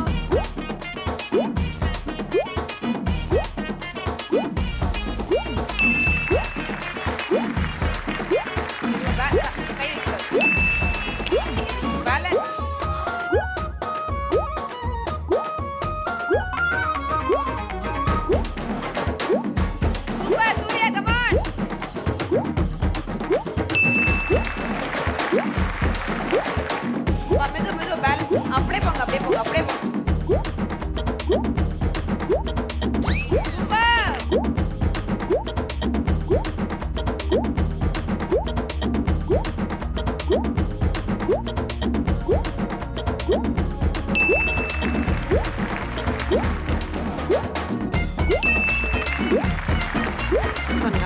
Balance. Super Surya, come on. மெது பேலன்ஸ். அப்படியே போங்க அப்படியே போங்க அப்படியே போங்க.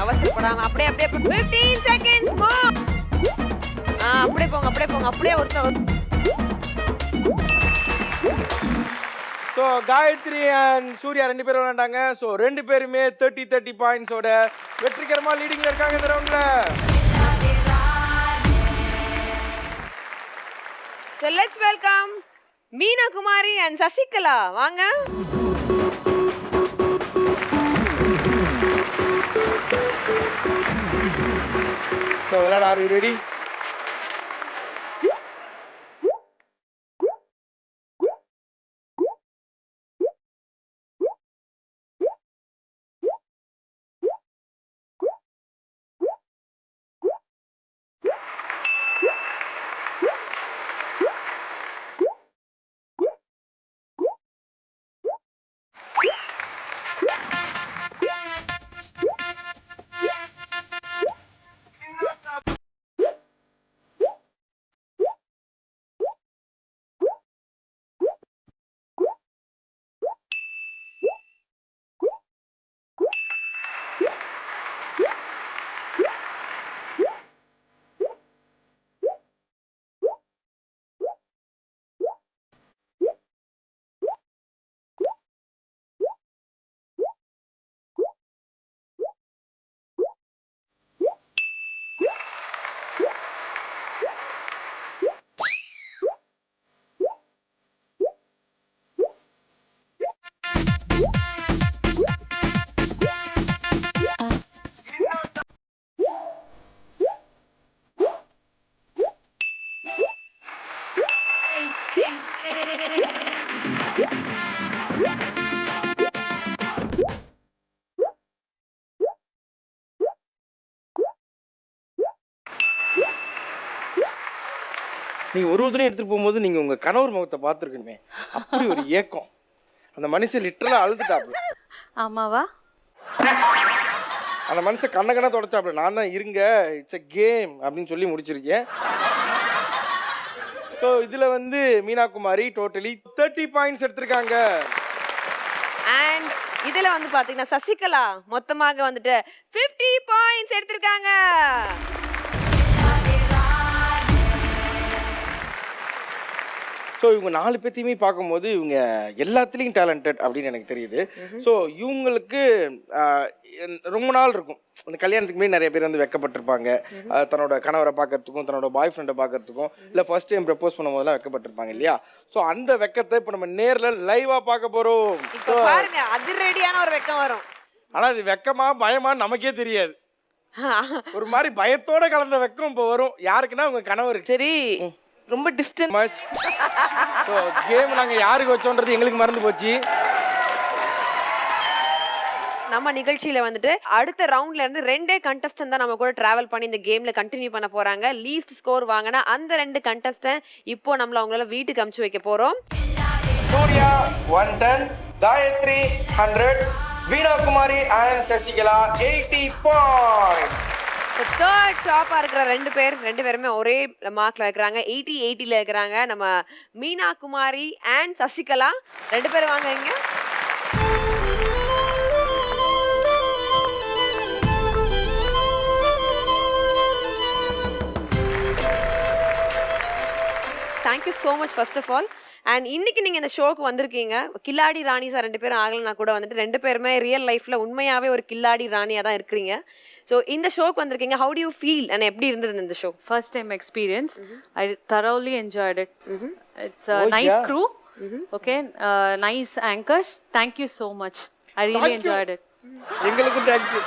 அவசரப்படாம அப்படியே அப்படியே 15 செகண்ட்ஸ் மோர். அப்படியே போங்க அப்படியே போங்க அப்படியே ஒரு. ஸோ காயத்ரி அண்ட் சூர்யா 2 பேரும் விளையாண்டாங்க. ஸோ 2 பேருமே 30 பாயிண்ட்ஸோட வெற்றிகரமாக லீடிங்கில் இருக்காங்க இந்த ரவுண்டில். So let's welcome Meena Kumari and Sasikala. வாங்க. So விளையாட, are you ready? நீங்க ஒரு தடவை எடுத்துட்டு போகும்போது நீங்க உங்க கணவர் முகத்தை பார்த்துருக்கணுமே, அப்படி ஒரு ஏக்கம். அந்த மனுஷன் லிட்டரலா அழுதுட்டாப்ல. ஆமாவா? அந்த மனுஷன் கண்ண தொடச்சாப்ல. நான் தான் இருங்க, இட்ஸ் எ கேம் அப்படின்னு சொல்லி முடிச்சிருக்கேன். ஸோ இதுல வந்து மீனா குமாரி டோட்டலி 30 பாயிண்ட்ஸ் எடுத்திருக்காங்க. அண்ட் இதுல வந்து பாத்தீங்கன்னா சசிகலா மொத்தமாக வந்துட்டு 50 பாயிண்ட்ஸ் எடுத்திருக்காங்க. ஸோ இவங்க 4 பேர்த்தையுமே பார்க்கும்போது இவங்க எல்லாத்துலேயும் டேலண்டட் அப்படின்னு எனக்கு தெரியுது. ஸோ இவங்களுக்கு ரொம்ப நாள் இருக்கும். அந்த கல்யாணத்துக்கு முன்னாடி நிறைய பேர் வந்து வெக்கப்பட்டிருப்பாங்க. தன்னோட கணவரை பார்க்கறதுக்கும் தன்னோட பாய் ஃப்ரெண்டை பார்க்கறதுக்கும் இல்லை ஃபர்ஸ்ட் டைம் ப்ரப்போஸ் பண்ணும் போதெல்லாம் வெக்கப்பட்டிருப்பாங்க இல்லையா? ஸோ அந்த வெக்கத்தை இப்போ நம்ம நேரில் லைவாக பார்க்க போகிறோம். இப்போ பாருங்க, அதிரடியான ஒரு வெக்கம் வரும். ஆனால் அது வெக்கமா பயமா நமக்கே தெரியாது. ஒரு மாதிரி பயத்தோட கலந்த வெக்கம் இப்போ வரும். யாருக்குன்னா உங்க கணவருக்கு. சரி, ரொம்ப டிஸ்டன்ஸ் மச். ஸோ கேம் நாங்கள் யாருக்கு வச்சோன்றது எங்களுக்கு மறந்து போச்சு. நம்ம நிகழ்ச்சியில வந்துட்டு அடுத்த ரவுண்ட்ல இருந்து 2 கண்டஸ்டன்ட் தான் நம்ம கூட டிராவல் பண்ணி இந்த கேம்ல கண்டினியூ பண்ண போறாங்க. லீஸ்ட் ஸ்கோர் வாங்கினா அந்த 2 கண்டஸ்டன்ட் இப்போ நம்மள அவங்களால வீட்டுக்கு அனுப்பிச்சு வைக்க போறோம். சூர்யா 110, காயத்ரி 100, வீணா குமாரி அண்ட் சசிகலா 80 பாயிண்ட்ஸ். தேர்ட் டாப்பா இருக்கிற 2 பேருமே ஒரே மார்க்ல இருக்கிறாங்க. 80ல இருக்கிறாங்க. நம்ம மீனா குமாரி அண்ட் சசிகலா 2 பேரும் வாங்க இங்க. Thank you so much first of all. And இன்னைக்கு நீங்கள் இந்த ஷோக்கு வந்திருக்கீங்க. கில்லாடி ராணி சார் 2 பேரும் ஆகலைன்னா கூட வந்துட்டு 2 பேருமே ரியல் லைஃப்பில் உண்மையாகவே ஒரு கில்லாடி ராணியாக தான் இருக்கிறீங்க. ஸோ இந்த ஷோக்கு வந்திருக்கீங்க. How to you feel and எப்படி இருந்தது இந்த show? First time experience. I thoroughly enjoyed it. It's a nice crew. Okay, nice anchors. Thank you so much. I really enjoyed it. எங்களுக்கும் தேங்க்யூ.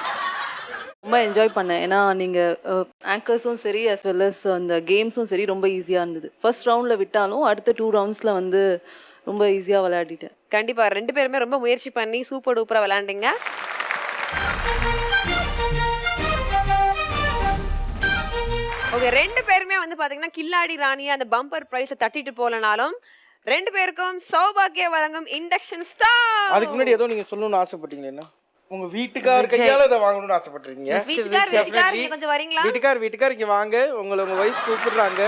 ரொம்ப என்ஜாய் பண்ணேன். ஏன்னா நீங்கள் ஆங்கர்ஸும் சரி அஸ் வெல் அஸ் அந்த கேம்ஸும் சரி ரொம்ப ஈஸியாக இருந்தது. ஃபர்ஸ்ட் ரவுண்டில் விட்டாலும் அடுத்த 2 ரவுண்ட்ஸில் வந்து ரொம்ப ஈஸியாக விளையாடிட்டேன். கண்டிப்பாக 2 பேருமே ரொம்ப முயற்சி பண்ணி சூப்பர் டூப்பராக விளையாண்டிங்க. ஓகே, 2 பேருமே வந்து பார்த்தீங்கன்னா கில்லாடி ராணியை அந்த பம்பர் ப்ரைஸை தட்டிட்டு போகலனாலும் 2 பேருக்கும் சௌபாகிய வழங்கும் இண்டக்ஷன் ஸ்டார். அதுக்கு முன்னாடி ஏதோ நீங்க சொல்லணும்னு ஆசைப்பட்டீங்களா? உங்க வீட்டுக்கார் கையால இதை வாங்கணும்னு ஆசைப்பட்டீங்க. வீட்டுக்கார் கொஞ்சம் வரீங்களா? வீட்டுக்கார் இங்க வாங்க. உங்க வைஃப் கூப்பிடுறாங்க.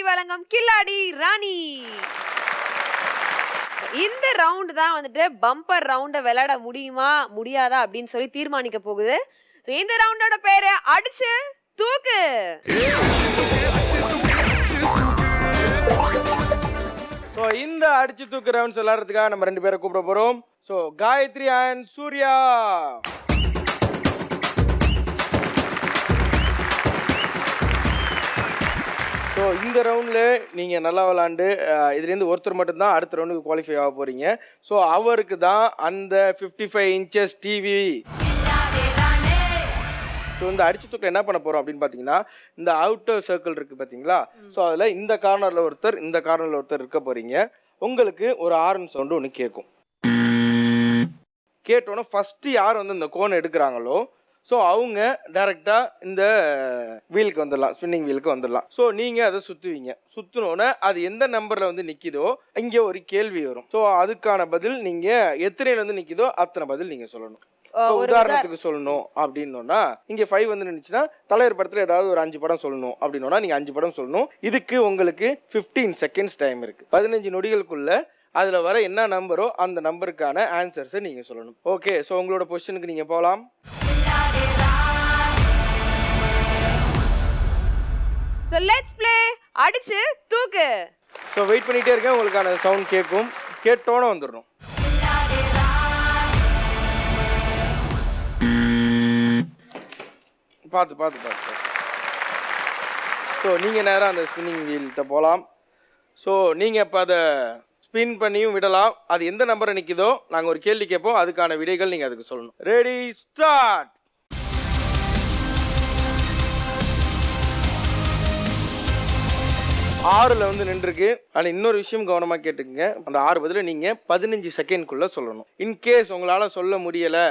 வழங்கும் கில்லாடி ராணி. இந்த ரவுண்ட் தான் வந்துட்டு பம்பர் ரவுண்ட விளையாட முடியுமா முடியாதா அப்படின்னு சொல்லி தீர்மானிக்க போகுது. இந்த ரவுண்டோட பேரு அடிச்சு தூக்கு. ஸோ இந்த அடிச்சு தூக்கு ரவுண்ட்ஸ் விளையாடுறதுக்காக நம்ம 2 பேரை கூப்பிட போறோம். So Gayathri and Surya. So இந்த ரவுண்டில் நீங்கள் நல்லா விளாண்டு இதுலேருந்து ஒருத்தர் மட்டும்தான் அடுத்த ரவுண்டுக்கு குவாலிஃபை ஆக போகிறீங்க. ஸோ அவருக்கு தான் அந்த 55 inches டிவி. ஸோ இந்த அடிச்சு தூக்கில் என்ன பண்ண போகிறோம் அப்படின்னு பார்த்தீங்கன்னா, இந்த அவுட்டர் சர்க்கிள் இருக்குது பார்த்தீங்களா? ஸோ அதில் இந்த கார்னரில் ஒருத்தர் இந்த கார்னரில் ஒருத்தர் இருக்க போகிறீங்க. உங்களுக்கு ஒரு ஆரன் சவுண்டு ஒன்று கேட்கும். கேட்டோன்னே ஃபஸ்ட்டு யார் வந்து இந்த கோனை எடுக்கிறாங்களோ ஸோ அவங்க டைரெக்டாக இந்த வீலுக்கு வந்துடலாம், ஸ்பின்னிங் வீலுக்கு வந்துடலாம். ஸோ நீங்கள் அதை சுற்றுவீங்க. சுற்றினோன்னே அது எந்த நம்பரில் வந்து நிற்கிதோ இங்கே ஒரு கேள்வி வரும். ஸோ அதுக்கான பதில் நீங்கள் எத்தனையில் வந்து நிற்கிதோ அத்தனை பதில் நீங்கள் சொல்லணும். உதாரணத்துக்கு சொல்லணும் அப்படின்னோன்னா இங்கே 5 வந்து நின்றுச்சுன்னா தலைவர் படத்தில் ஏதாவது ஒரு 5 படம் சொல்லணும் அப்படின்னோன்னா நீங்கள் 5 படம் சொல்லணும். இதுக்கு உங்களுக்கு 15 seconds டைம் இருக்குது. 15 நொடிகளுக்குள்ள அதில் வர என்ன நம்பரோ அந்த நம்பருக்கான ஆன்சர்ஸை நீங்கள் சொல்லணும். ஓகே, ஸோ உங்களோட பொசிஷனுக்கு நீங்கள் போகலாம். So let's play அடிச்சு தூக்கு. ஸோ வெயிட் பண்ணிகிட்டே இருக்கேன். உங்களுக்கான சவுண்ட் கேட்கும். கேட்டோன்னு வந்துடணும். பார்த்து. ஸோ நீங்கள் நேராக அந்த ஸ்பின்னிங் வீல்கிட்ட போகலாம். ஸோ நீங்கள் இப்போ அதை ஸ்பின் பண்ணியும் விடலாம். அது எந்த நம்பரை நிற்கிதோ நாங்கள் ஒரு கேள்வி கேட்போம், அதுக்கான விடைகள் நீங்கள் அதுக்கு சொல்லணும். Ready start. ஆறில் வந்து நின்றுருக்கு. ஆனால் இன்னொரு விஷயம் கவனமாக கேட்டுக்குங்க, அந்த 6 பதில் நீங்கள் 15 செகண்ட்குள்ளே சொல்லணும். இன்கேஸ் உங்களால் சொல்ல முடியலை,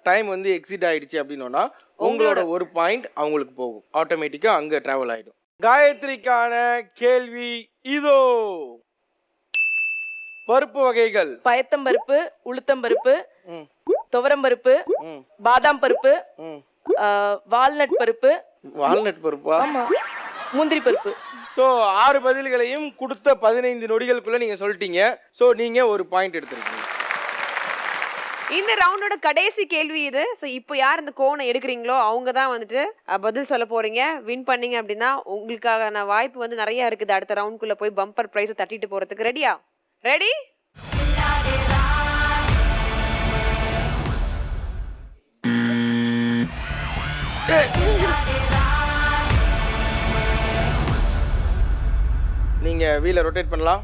டைம் வந்து எக்ஸிட் ஆயிடுச்சு அப்படின்னா உங்களோட ஒரு பாயிண்ட் அவங்களுக்கு போகும், ஆட்டோமேட்டிக்காக அங்கே ட்ராவல் ஆகிடும். காயத்ரிக்கான கேள்வி இதோ. பருப்பு வகைகள்: பயத்தம்பருப்பு, உளுத்தம்பருப்பு, துவரம்பருப்பு, பாதாம் பருப்பு, வால்நட் பருப்பு. வால்நட் பருப்பா? முந்திரி பருப்பு. ஸோ 6 பதில்களையும் கொடுத்த 15 நொடிகளுக்குள்ள நீங்க சொல்லிட்டீங்க. ஸோ நீங்க ஒரு பாயிண்ட் எடுத்திருக்கீங்க. இந்த ரவுண்டோட கடைசி கேள்வி இது. ஸோ இப்போ யார் இந்த கோனை எடுக்கிறீங்களோ அவங்க தான் வந்துட்டு பதில் சொல்ல போறீங்க. வின் பண்ணீங்க அப்படின்னா உங்களுக்கான வாய்ப்பு வந்து நிறைய இருக்குது. அடுத்த ரவுண்ட்குள்ள போய் பம்பர் பிரைஸை தட்டிட்டு போறதுக்கு ரெடியா? ரெடி? நீங்க வீலை ரொட்டேட் பண்ணலாம்.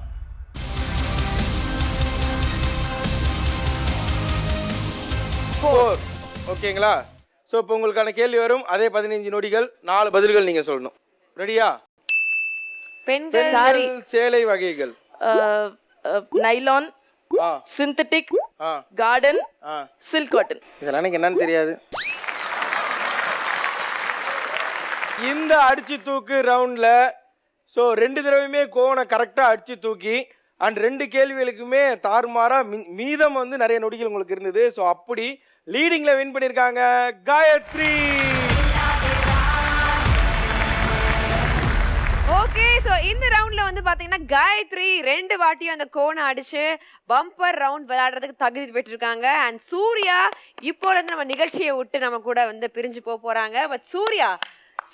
ஓகேங்களா? ஸோ இப்போ உங்களுக்கான கேள்வி வரும். அதே 15 நொடிகள், 4 பதில்கள் நீங்க சொல்லணும். ரெடியா? பெண்கள் சாரி, சேலை வகைகள்: nylon, synthetic, garden, silk cotton. இதெல்லாம் எனக்கு என்னன்னு தெரியாது. இந்த அடிச்சு தூக்கு ரவுண்ட்ல ஸோ 2 தடவையுமே கோனை கரெக்டாக அடிச்சு தூக்கி அண்ட் 2 கேள்விகளுக்குமே தாறுமாறா மீதம் வந்து நிறைய நொடிகள் உங்களுக்கு இருந்தது. ஸோ அப்படி லீடிங்கில் வின் பண்ணியிருக்காங்க காயத்ரி. ஓகே, ஸோ இந்த ரவுண்ட்ல வந்து பாத்தீங்கன்னா காயத்ரி 2 வாட்டியும் அந்த கோனை அடிச்சு பம்பர் ரவுண்ட் விளையாடுறதுக்கு தகுதி பெற்றிருக்காங்க. அண்ட் சூர்யா இப்போ இருந்து நம்ம நிகழ்ச்சியை விட்டு நம்ம கூட வந்து பிரிஞ்சு போறாங்க. பட் சூர்யா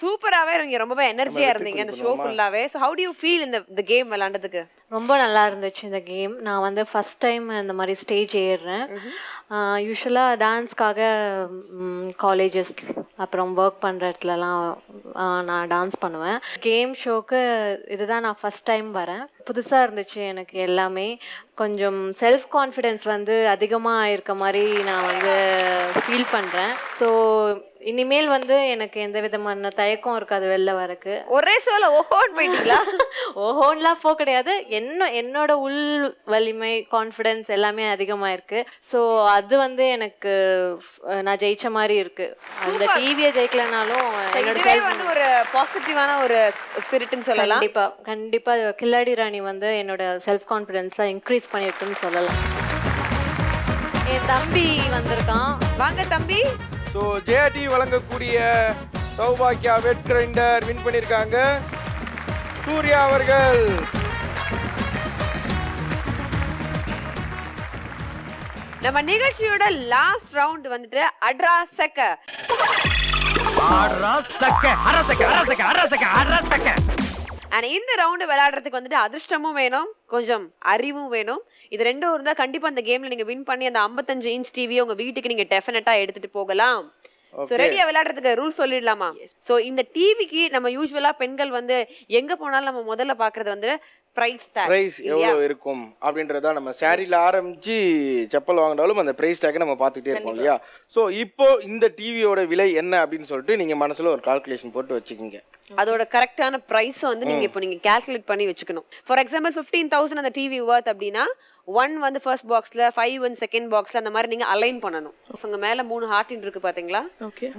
சூப்பராகவே நீங்க ரொம்பவே எனர்ஜியா இருந்தீங்க இந்த ஷோ ஃபுல்லாவே. So how to you feel இந்த கேம் விளையாண்டதுக்கு? ரொம்ப நல்லா இருந்துச்சு இந்த கேம். நான் வந்து ஃபஸ்ட் டைம் இந்த மாதிரி ஸ்டேஜ் ஏறுறேன். யூஸ்வலாக டான்ஸ்க்காக காலேஜஸ் அப்புறம் ஒர்க் பண்ணுற இடத்துலலாம் நான் டான்ஸ் பண்ணுவேன். கேம் ஷோக்கு இதுதான் நான் ஃபஸ்ட் டைம் வரேன். புதுசாக இருந்துச்சு எனக்கு எல்லாமே. கொஞ்சம் செல்ஃப் கான்ஃபிடென்ஸ் வந்து அதிகமாக இருக்க மாதிரி நான் வந்து ஃபீல் பண்ணுறேன். ஸோ இனிமேல் வந்து எனக்கு எந்த விதமான தயக்கம் இருக்காது வெளில வரக்கு. ஒரே ஷோல ஓஹோன்னு போயிட்டீங்களா? ஓஹோன்லாம் போக கிடையாது. என்னோட உள் வலிமை, கான்ஃபிடென்ஸ் எல்லாமே அதிகமாக இருக்குது. ஸோ அது வந்து எனக்கு நான் ஜெயிச்ச மாதிரி இருக்கு. அந்த டிவியை ஜெயிக்கலனாலும் என்னோட வந்து ஒரு பாசிட்டிவான ஒரு ஸ்பிரிட்னு சொல்லலாம். கண்டிப்பாக கில்லாடி ராணி வந்து என்னோட செல்ஃப் கான்ஃபிடென்ஸை இன்க்ரீஸ் பண்ணியிருக்குன்னு சொல்லலாம். என் தம்பி வந்திருக்கான். வாங்க தம்பி. ஸோ ஜெயா டிவி வழங்கக்கூடிய சௌபாக்கியா வெட் கிரைண்டர் வின் பண்ணியிருக்காங்க சூர்யா அவர்கள். நம்ம நிகழ்ச்சியோட லாஸ்ட் ரவுண்ட் வந்துட்டு அட்ரா செக்க. அண்ட் இந்த ரவுண்டு விளையாடுறதுக்கு வந்துட்டு அதிர்ஷ்டமும் வேணும், கொஞ்சம் அறிவும் வேணும். இது ரெண்டும் இருந்தா கண்டிப்பா அந்த கேம்ல நீங்க வின் பண்ணி அந்த 55 இன்ச் டிவியை உங்க வீட்டுக்கு நீங்க டெஃபினட்டா எடுத்துட்டு போகலாம். சோ ரெடியா விளையாடுறதுக்கு ரூல் சொல்லிடலாமா? சோ இந்த டிவிக்கு நம்ம யூசுவலா பெண்கள் வந்து எங்க போனாலும் நம்ம முதல்ல பாக்குறது வந்து பிரைஸ் எவ்வளவு இருக்கும் அப்படின்றத நம்ம சாரியில ஆரம்பிச்சு செப்பல் வாங்கினாலும் அந்த பிரைஸ் டேக்கை நம்ம பார்த்துக்கிட்டே இருப்போம் இல்லையா? ஸோ இப்போ இந்த டிவியோட விலை என்ன அப்படின்னு சொல்லிட்டு நீங்க மனசுல ஒரு கால்குலேஷன் போட்டு வச்சுக்கோங்க. அதோட கரெக்டான பிரைஸ் வந்து நீங்க இப்போ நீங்க கால்குலேட் பண்ணி வச்சுக்கணும். ஃபார் எக்ஸாம்பிள் 15,000 அந்த டிவி வர்த் அப்படின்னா 1 வந்து ஃபர்ஸ்ட் பாக்ஸ்ல, 5 வந்து செகண்ட் பாக்ஸ்ல, அந்த மாதிரி நீங்க அலைன் பண்ணணும். உங்க மேல 3 ஹார்ட் இருக்கு பாத்தீங்களா?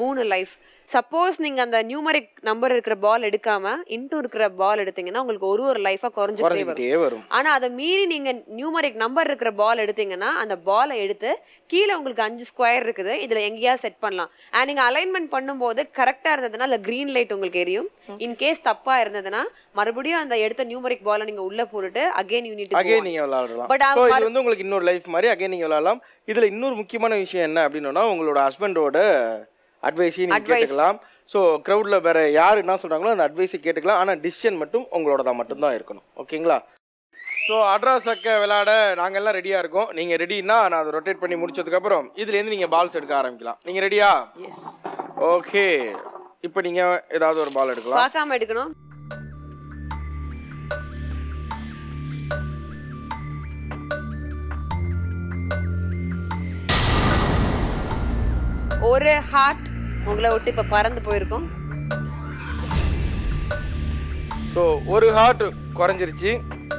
3 லைஃப். சப்போஸ் நீங்க அந்த நியூமரிக் நம்பர் இருக்கிற பால் எடுக்காம இன்டூ இருக்கிற பால் எடுத்தீங்கன்னா உங்களுக்கு ஒரு லைஃபா குறைஞ்சிட்டே வரும். ஆனா அதை மீறி நீங்க நியூமரிக் நம்பர் இருக்கிற பால் எடுத்தீங்கன்னா அந்த பாலை எடுத்து கீழே உங்களுக்கு 5 ஸ்கொயர் இருக்குது, இதுல எங்கேயா செட் பண்ணலாம். அண்ட் நீங்க அலைன்மெண்ட் பண்ணும்போது கரெக்டா இருந்ததுன்னா அந்த கிரீன் லைட் உங்களுக்கு எரியும். இன் கேஸ் தப்பா இருந்ததுன்னா மறுபடியும் அந்த எடுத்த நியூமரிக் பாலை நீங்க உள்ள போட்டுட்டு அகைன் யூனிட் நீங்க விளையாடலாம். பட் இது வந்து உங்களுக்கு இன்னொரு லைஃப் மாதிரி அகைன் நீங்க விளையாடலாம். இதுல இன்னொரு முக்கியமான விஷயம் என்ன அப்படின்னா உங்களோட ஹஸ்பண்டோட அட்வைஸையும் நீங்க கேட்டுக்கலாம். ஸோ க்ரௌட்ல வேற யார் என்ன சொல்றாங்களோ அந்த அட்வைஸை கேட்டுக்கலாம். ஆனால் டிசிஷன் மட்டும் உங்களோட மட்டும்தான் இருக்கணும். ஓகேங்களா? ஸோ அட்ரா சக்க விளையாட நாங்கள்லாம் ரெடியாக இருக்கோம். நீங்கள் ரெடின்னா நான் அதை ரொட்டேட் பண்ணி முடிச்சதுக்கப்புறம் இதுலேருந்து நீங்கள் பால்ஸ் எடுக்க ஆரம்பிக்கலாம். நீங்கள் ரெடியா? ஓகே, இப்போ நீங்க ஏதாவது ஒரு பால் எடுக்கலாம். பார்க்காம எடுக்கணும். ஒரு ஹார்ட் உங்களை விட்டு இப்ப பறந்து போயிருக்கும். ஸோ ஒரு ஹார்ட் குறைஞ்சிருச்சு.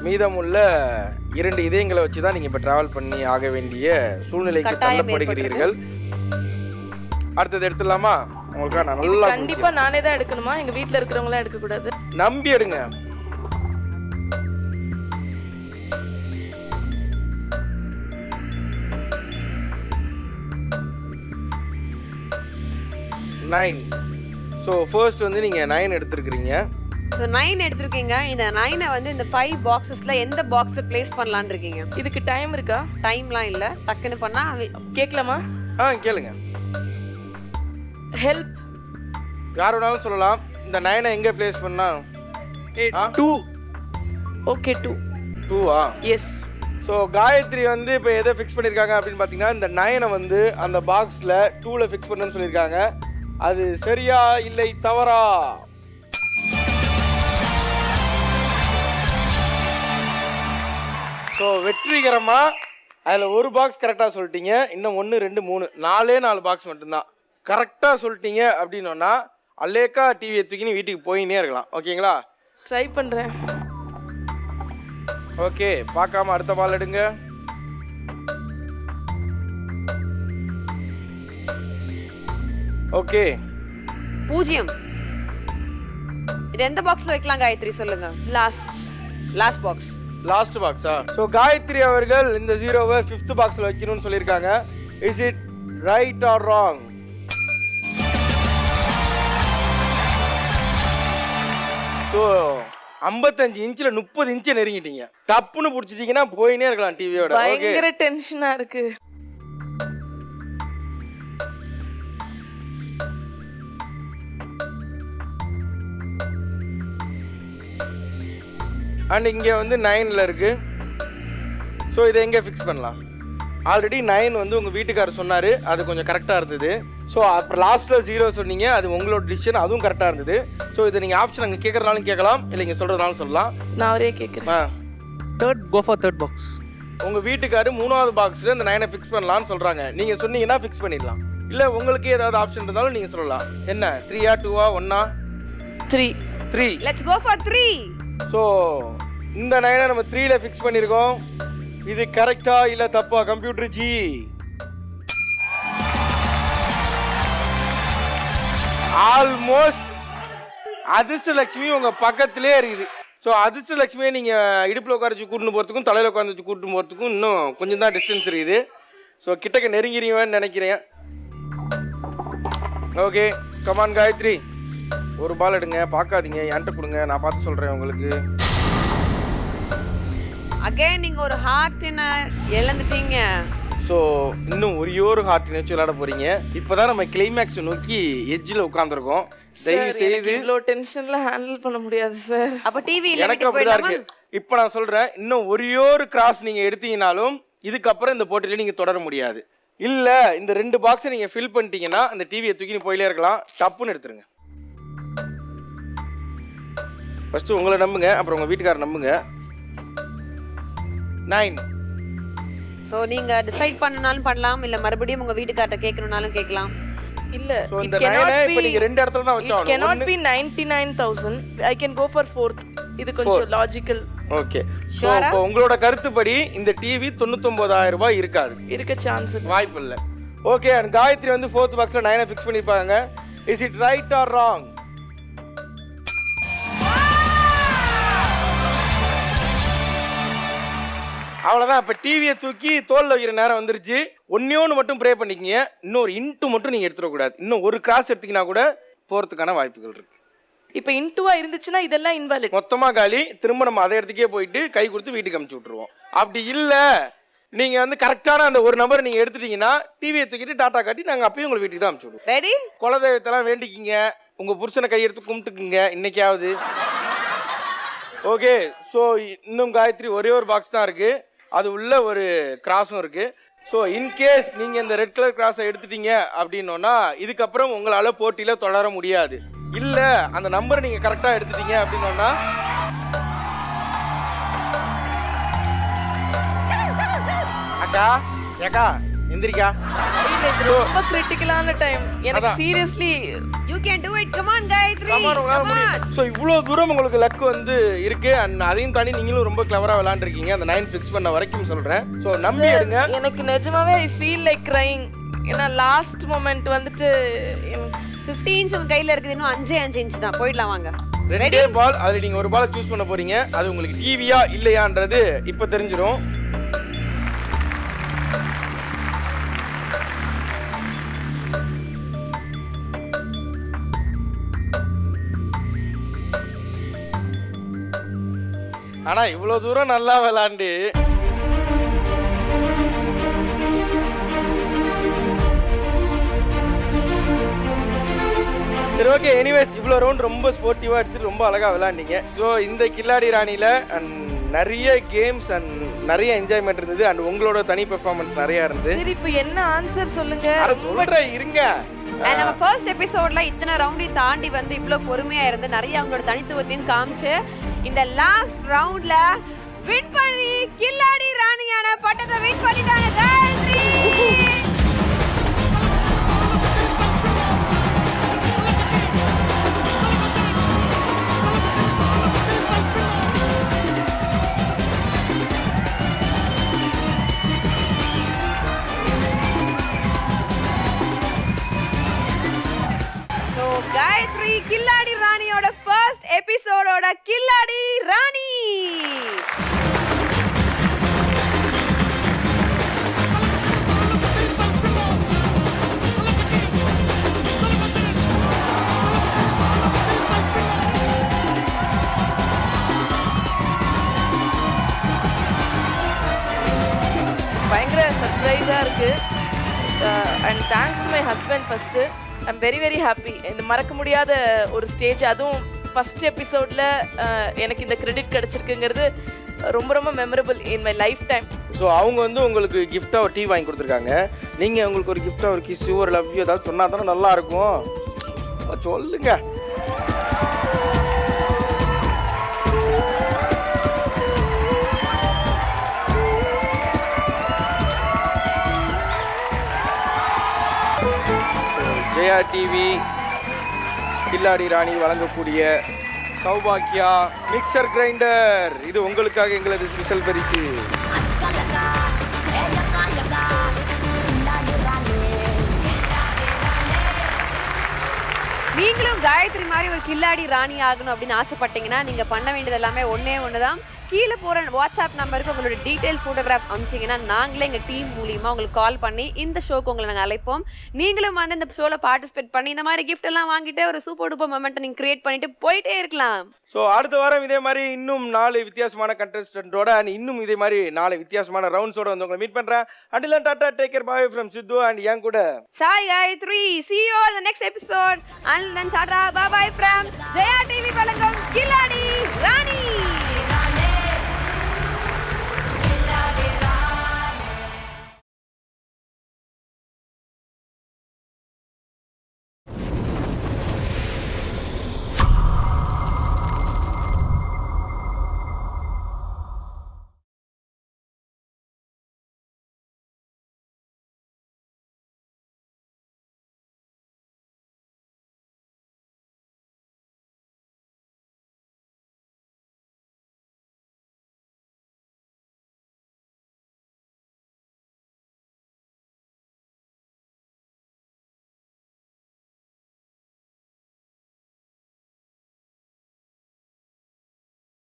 மீதமுள்ள 2 இதயங்களை வச்சு தான் நீங்கள் இப்போ ட்ராவல் பண்ணி ஆக வேண்டிய சூழ்நிலைக்கு தள்ளப்படுகிறீர்கள். அடுத்தது எடுத்துடலாமா? உங்களுக்கு நான் நல்லா கண்டிப்பா நானே தான் எடுக்கணுமா? எங்க வீட்ல இருக்கிறவங்களாம் எடுக்க கூடாது? நம்பி எடுங்க. நைன். ஸோ ஃபர்ஸ்ட் வந்து நீங்கள் 9 எடுத்துருக்கிறீங்க. ஸோ 9 எடுத்திருக்கீங்க. இந்த 9 வந்து இந்த 5 பாக்ஸஸ்ல எந்த பாக்ஸ் பிளேஸ் பண்ணலான்னு இருக்கீங்க? இதுக்கு டைம் இருக்கா? டைம்லாம் இல்ல, டக்குன்னு பண்ணா கேட்கலாமா? கேளுங்க. ஹெல்ப் யார் வேணாலும் சொல்லலாம். இந்த 9 எங்க பிளேஸ் பண்ணா? 2. ஓகே 2. 2ஆ? எஸ். ஸோ காயத்ரி வந்து இப்போ எதை ஃபிக்ஸ் பண்ணியிருக்காங்க அப்படின்னு பார்த்தீங்கன்னா, இந்த 9 வந்து அந்த பாக்ஸில் 2ல ஃபிக்ஸ் பண்ணுன்னு சொல்லியிருக்காங்க. அது சரியா இல்லை தவறா? ஸோ வெற்றிகரமாக அதில் ஒரு பாக்ஸ் கரெக்டாக சொல்லிட்டீங்க. இன்னும் 1 2 3 4 பாக்ஸ் மட்டும்தான் கரெக்டாக சொல்லிட்டீங்க. அப்படின்னோன்னா அல்லேக்கா டிவியை தூக்கின்னு வீட்டுக்கு போயின்னே இருக்கலாம். ஓகேங்களா? ட்ரை பண்ணுறேன். ஓகே, பார்க்காம அடுத்த பால் எடுங்க. ஓகே 0. இது எந்த பாக்ஸ்ல வைக்கலாம் காயத்ரி சொல்லுங்க? Last box. லாஸ்ட் பாக்ஸா? ஸோ காயத்ரி அவர்கள் இந்த 0வை 5th பாக்ஸில் வைக்கணும்னு சொல்லியிருக்காங்க. Is it right or wrong? So 55 இன்ச்சில் 30 இன்ச்சை நெருங்கிட்டீங்க. டப்புன்னு பிடிச்சிட்டிங்கன்னா போயினே இருக்கலாம் டிவியோட. பயங்கர டென்ஷனா இருக்கு. அண்ட் இங்கே வந்து 9ல் இருக்கு. ஸோ இதை எங்கே ஃபிக்ஸ் பண்ணலாம்? ஆல்ரெடி 9 வந்து உங்கள் வீட்டுக்காரர் சொன்னார், அது கொஞ்சம் கரெக்டாக இருந்தது. ஸோ அப்புறம் லாஸ்ட்டில் 0 சொன்னீங்க, அது உங்களோட டிசிஷன், அதுவும் கரெக்டாக இருந்தது. ஸோ இதை நீங்கள் ஆப்ஷன் அங்கே கேட்குறதுனாலும் கேட்கலாம், இல்லை நீங்கள் சொல்கிறதுனாலும் சொல்லலாம். நான் அவரே கேட்குறேன். Go for third box. உங்கள் வீட்டுக்காரர் 3வது பாக்ஸில் இந்த 9 ஃபிக்ஸ் பண்ணலான்னு சொல்கிறாங்க. நீங்கள் சொன்னீங்கன்னா ஃபிக்ஸ் பண்ணிடலாம். இல்லை உங்களுக்கு ஏதாவது ஆப்ஷன் இருந்தாலும் நீங்கள் சொல்லலாம். என்ன 3ஆ 2ஆ 1ஆ? 3. Let's go for 3. ஸோ இந்த 9 நம்ம 3ல ஃபிக்ஸ் பண்ணியிருக்கோம். இது கரெக்டா இல்லை தப்பா கம்ப்யூட்டர் ஜி? ஆல்மோஸ்ட் அதிர்ஷ்டலட்சுமி உங்கள் பக்கத்திலே இருக்குது. ஸோ அதிர்ஷ்டலட்சுமியை நீங்கள் இடுப்பில் உட்கார வச்சு கூட்டின்னு போகிறதுக்கும் தலையில் உட்காந்து வச்சு கூட்டின்னு போகிறதுக்கும் இன்னும் கொஞ்சம் தான் டிஸ்டன்ஸ் இருக்குது. ஸோ கிட்டக்க நெருங்கிறீங்கன்னு நினைக்கிறேன். ஓகே, கமான் காயத்ரி, ஒரு பால் எடுங்க. பார்க்காதீங்க, என்கிட்ட கொடுங்க, நான் பார்த்து சொல்கிறேன் உங்களுக்கு. அகைன் நீங்கள் ஒரு ஹார்ட்டினை இழந்துட்டீங்க. ஸோ இன்னும் ஒரு ஹார்ட் வச்சு விளையாட போறீங்க. இப்போதான் நம்ம கிளைமேக்ஸ் நோக்கி எட்ஜில் உட்காந்துருக்கோம். தயவு செய்து இவ்வளோ டென்ஷன்ல ஹேண்டில் பண்ண முடியாது சார். அப்போ டிவி எனக்கு அப்படிதான் இருக்கு. இப்போ நான் சொல்றேன், இன்னும் ஒரு கிராஸ் நீங்க எடுத்தீங்கனாலும் இதுக்கப்புறம் இந்த போட்டியில நீங்க தொடர முடியாது. இல்ல இந்த 2 பாக்ஸை நீங்க ஃபில் பண்ணிட்டீங்கன்னா அந்த டிவியை தூக்கி போயிலே இருக்கலாம். டப்புன்னு எடுத்துருங்க. ஃபர்ஸ்ட் உங்களை நம்புங்க, அப்புறம் உங்க வீட்டுக்காரர் நம்புங்க. 9. சோ நீங்க டிசைட் பண்ணனாலும் பண்ணலாம், இல்ல மறுபடியும் உங்க வீட்டுக்காரட்ட கேட்கணும்னாலும் கேட்கலாம். இல்ல, சோ இந்த 9 இப்போ நீங்க 2 இடத்துல தான் வச்சாகணும். It cannot be 99,000. I can go for 4th. இது கொஞ்சம் லாஜிக்கல். ஓகே, சோ இப்போ உங்களோட கருத்துப்படி இந்த டிவி 99,000 ரூபாய் இருக்காது. இருக்க சான்ஸ் வாய்ப்பு இல்ல. ஓகே, அண்ட் காயத்ரி வந்து 4th பாக்ஸ்ல 9 ஃபிக்ஸ் பண்ணிருப்பாங்க. Is it right or wrong? அவ்வளோதான். இப்போ டிவியை தூக்கி தோல்ல வைக்கிற நேரம் வந்துருச்சு. ஒன்று மட்டும் ப்ரே பண்ணிக்கிங்க. இன்னொரு இன்ட்டு மட்டும் நீங்கள் எடுத்துடக்கூடாது. இன்னும் ஒரு கிராஸ் எடுத்தீங்கன்னா கூட போகிறதுக்கான வாய்ப்புகள் இருக்கு. இப்போ இன்ட்டுவா இருந்துச்சுன்னா இதெல்லாம் இன்வாலிட், மொத்தமாக காலி. திரும்ப நம்ம அதே இடத்துக்கே போயிட்டு கை கொடுத்து வீட்டுக்கு அனுப்பிச்சி விட்ருவோம். அப்படி இல்லை, நீங்கள் வந்து கரெக்டான அந்த ஒரு நம்பர் நீங்கள் எடுத்துட்டீங்கன்னா டிவியை தூக்கிட்டு டாட்டா காட்டி நாங்கள் அப்பயும் உங்களை வீட்டுக்கு தான் அனுப்பிச்சி விடுவோம். ரெடி? குலதெய்வத்தெல்லாம் வேண்டிக்கிங்க, உங்கள் புருஷனை கையெடுத்து கும்பிட்டுக்குங்க இன்னைக்காவது. ஓகே, ஸோ இன்னும் காயத்ரி ஒரே ஒரு பாக்ஸ் தான் இருக்குது. அது உள்ள ஒரு கிராஸும் இருக்குது. ஸோ இன்கேஸ் நீங்கள் இந்த ரெட் கலர் கிராஸை எடுத்துட்டீங்க அப்படின்னோன்னா இதுக்கப்புறம் உங்களால் போட்டியில் தொடர முடியாது. இல்லை அந்த நம்பரை நீங்கள் கரெக்டாக எடுத்துட்டீங்க அப்படின்னோன்னா அக்கா ஏக்கா எந்திரிக்கா. ரொம்ப கிரிட்டிக்கலான டைம் எனக்கு seriously. You can do it. Come on Gayathri, come on. So இவ்வளோ தூரம் உங்களுக்கு லக் வந்து இருக்கு. அண்ட் அதையும் தாண்டி நீங்களும் ரொம்ப கிளவராக விளையாண்டுருக்கீங்க. அந்த 9 ஃபிக்ஸ் பண்ண வரைக்கும் சொல்கிறேன். ஸோ நம்பி எடுங்க. எனக்கு நிஜமாவே ஐ ஃபீல் லைக் கிரைங். ஏன்னா லாஸ்ட் மொமெண்ட் வந்துட்டு 15 இன்ச் உங்க கையில இருக்குது, இன்னும் 5 இன்ச் தான். போயிடலாம் வாங்க. ரெண்டே பால், அதில் நீங்கள் ஒரு பாலை சூஸ் பண்ண போறீங்க. அது உங்களுக்கு டிவியா இல்லையான்றது இப்போ தெரிஞ்சிடும். ஆனா இவ்வளோ தூரம் நல்லா விளாண்டு சரி ஓகே. எனிவேஸ் இவ்வளோ ரவுண்ட் ரொம்ப ஸ்போர்ட்டிவாக எடுத்துட்டு ரொம்ப அழகாக விளாண்டிங்க. ஸோ இந்த கில்லாடி ராணியில் நிறைய கேம்ஸ் அண்ட் நிறைய என்ஜாய்மெண்ட் இருந்தது. அண்ட் உங்களோட தனி பெர்ஃபார்மன்ஸ் நிறைய இருந்தது. சரி இப்போ என்ன ஆன்சர் சொல்லுங்க. சொல்றேன் இருங்க. நம்ம ஃபர்ஸ்ட் எபிசோட்ல இத்தனை ரவுண்டையும் தாண்டி வந்து இவ்வளோ பொறுமையா இருந்து நிறைய அவங்களோட தனித்துவத்தையும் காமிச்சு இந்த லாஸ்ட் ரவுண்ட்ல வின் பண்ணி கில்லாடி ராணியான பட்டத்தை வின் பண்ணிட்டாங்க காயத்ரி. காயத்ரி கில்லாடி ராணியோட ஃபர்ஸ்ட் எபிசோடோட கில்லாடி ராணி. பயங்கர சர்ப்ரைஸா இருக்கு. And thanks to my husband first. I'm very very happy. இந்த மறக்க முடியாத ஒரு ஸ்டேஜ், அதுவும் ஃபஸ்ட் எபிசோடில் எனக்கு இந்த கிரெடிட் கிடச்சிருக்குங்கிறது ரொம்ப ரொம்ப memorable in my life time. So அவங்க வந்து உங்களுக்கு கிஃப்டாக ஒரு டீ வாங்கி கொடுத்துருக்காங்க. நீங்கள் உங்களுக்கு ஒரு கிஃப்டாக ஒரு கிஸ் ஒரு லவ் யூ ஏதாவது சொன்னால் தானே நல்லா இருக்கும். சொல்லுங்க. ஜெயா டிவி கில்லாடி ராணி வழங்கக்கூடிய சௌபாக்கியா மிக்சர் கிரைண்டர், இது உங்களுக்காக எங்களது ஸ்பெஷல் பரிசு. நீங்களும் காயத்ரி மாதிரி ஒரு கில்லாடி ராணி ஆகணும் அப்படின்னு ஆசைப்பட்டீங்கன்னா நீங்க பண்ண வேண்டியது எல்லாமே ஒண்ணே தான். கீழே போகிற வாட்ஸ்அப் நம்பருக்கு உங்களோட டீட்டெயில் ஃபோட்டோகிராஃப் அனுப்பிச்சிங்கன்னா நாங்களே எங்கள் டீம் மூலியமாக உங்களுக்கு கால் பண்ணி இந்த ஷோக்கு உங்களை நாங்கள் அழைப்போம். நீங்களும் வந்து இந்த ஷோவில் பார்ட்டிசிபேட் பண்ணி இந்த மாதிரி கிஃப்ட் எல்லாம் வாங்கிட்டு ஒரு சூப்பர் டூப்பர் மொமெண்ட்டை நீங்கள் கிரியேட் பண்ணிட்டு போயிட்டே இருக்கலாம். ஸோ அடுத்த வாரம் இதே மாதிரி இன்னும் 4 வித்தியாசமான கண்டெஸ்டன்ட்டோட அண்ட் இன்னும் இதே மாதிரி 4 வித்தியாசமான ரவுண்ட்ஸோட வந்து உங்களை மீட் பண்ணுறேன். Until then, tata, take care, bye from Sidhu and என் கூட Sai Gayatri. See you on the next episode. Until then, tata, bye bye from Jaya TV வழங்கும் கில்லாடி ராணி.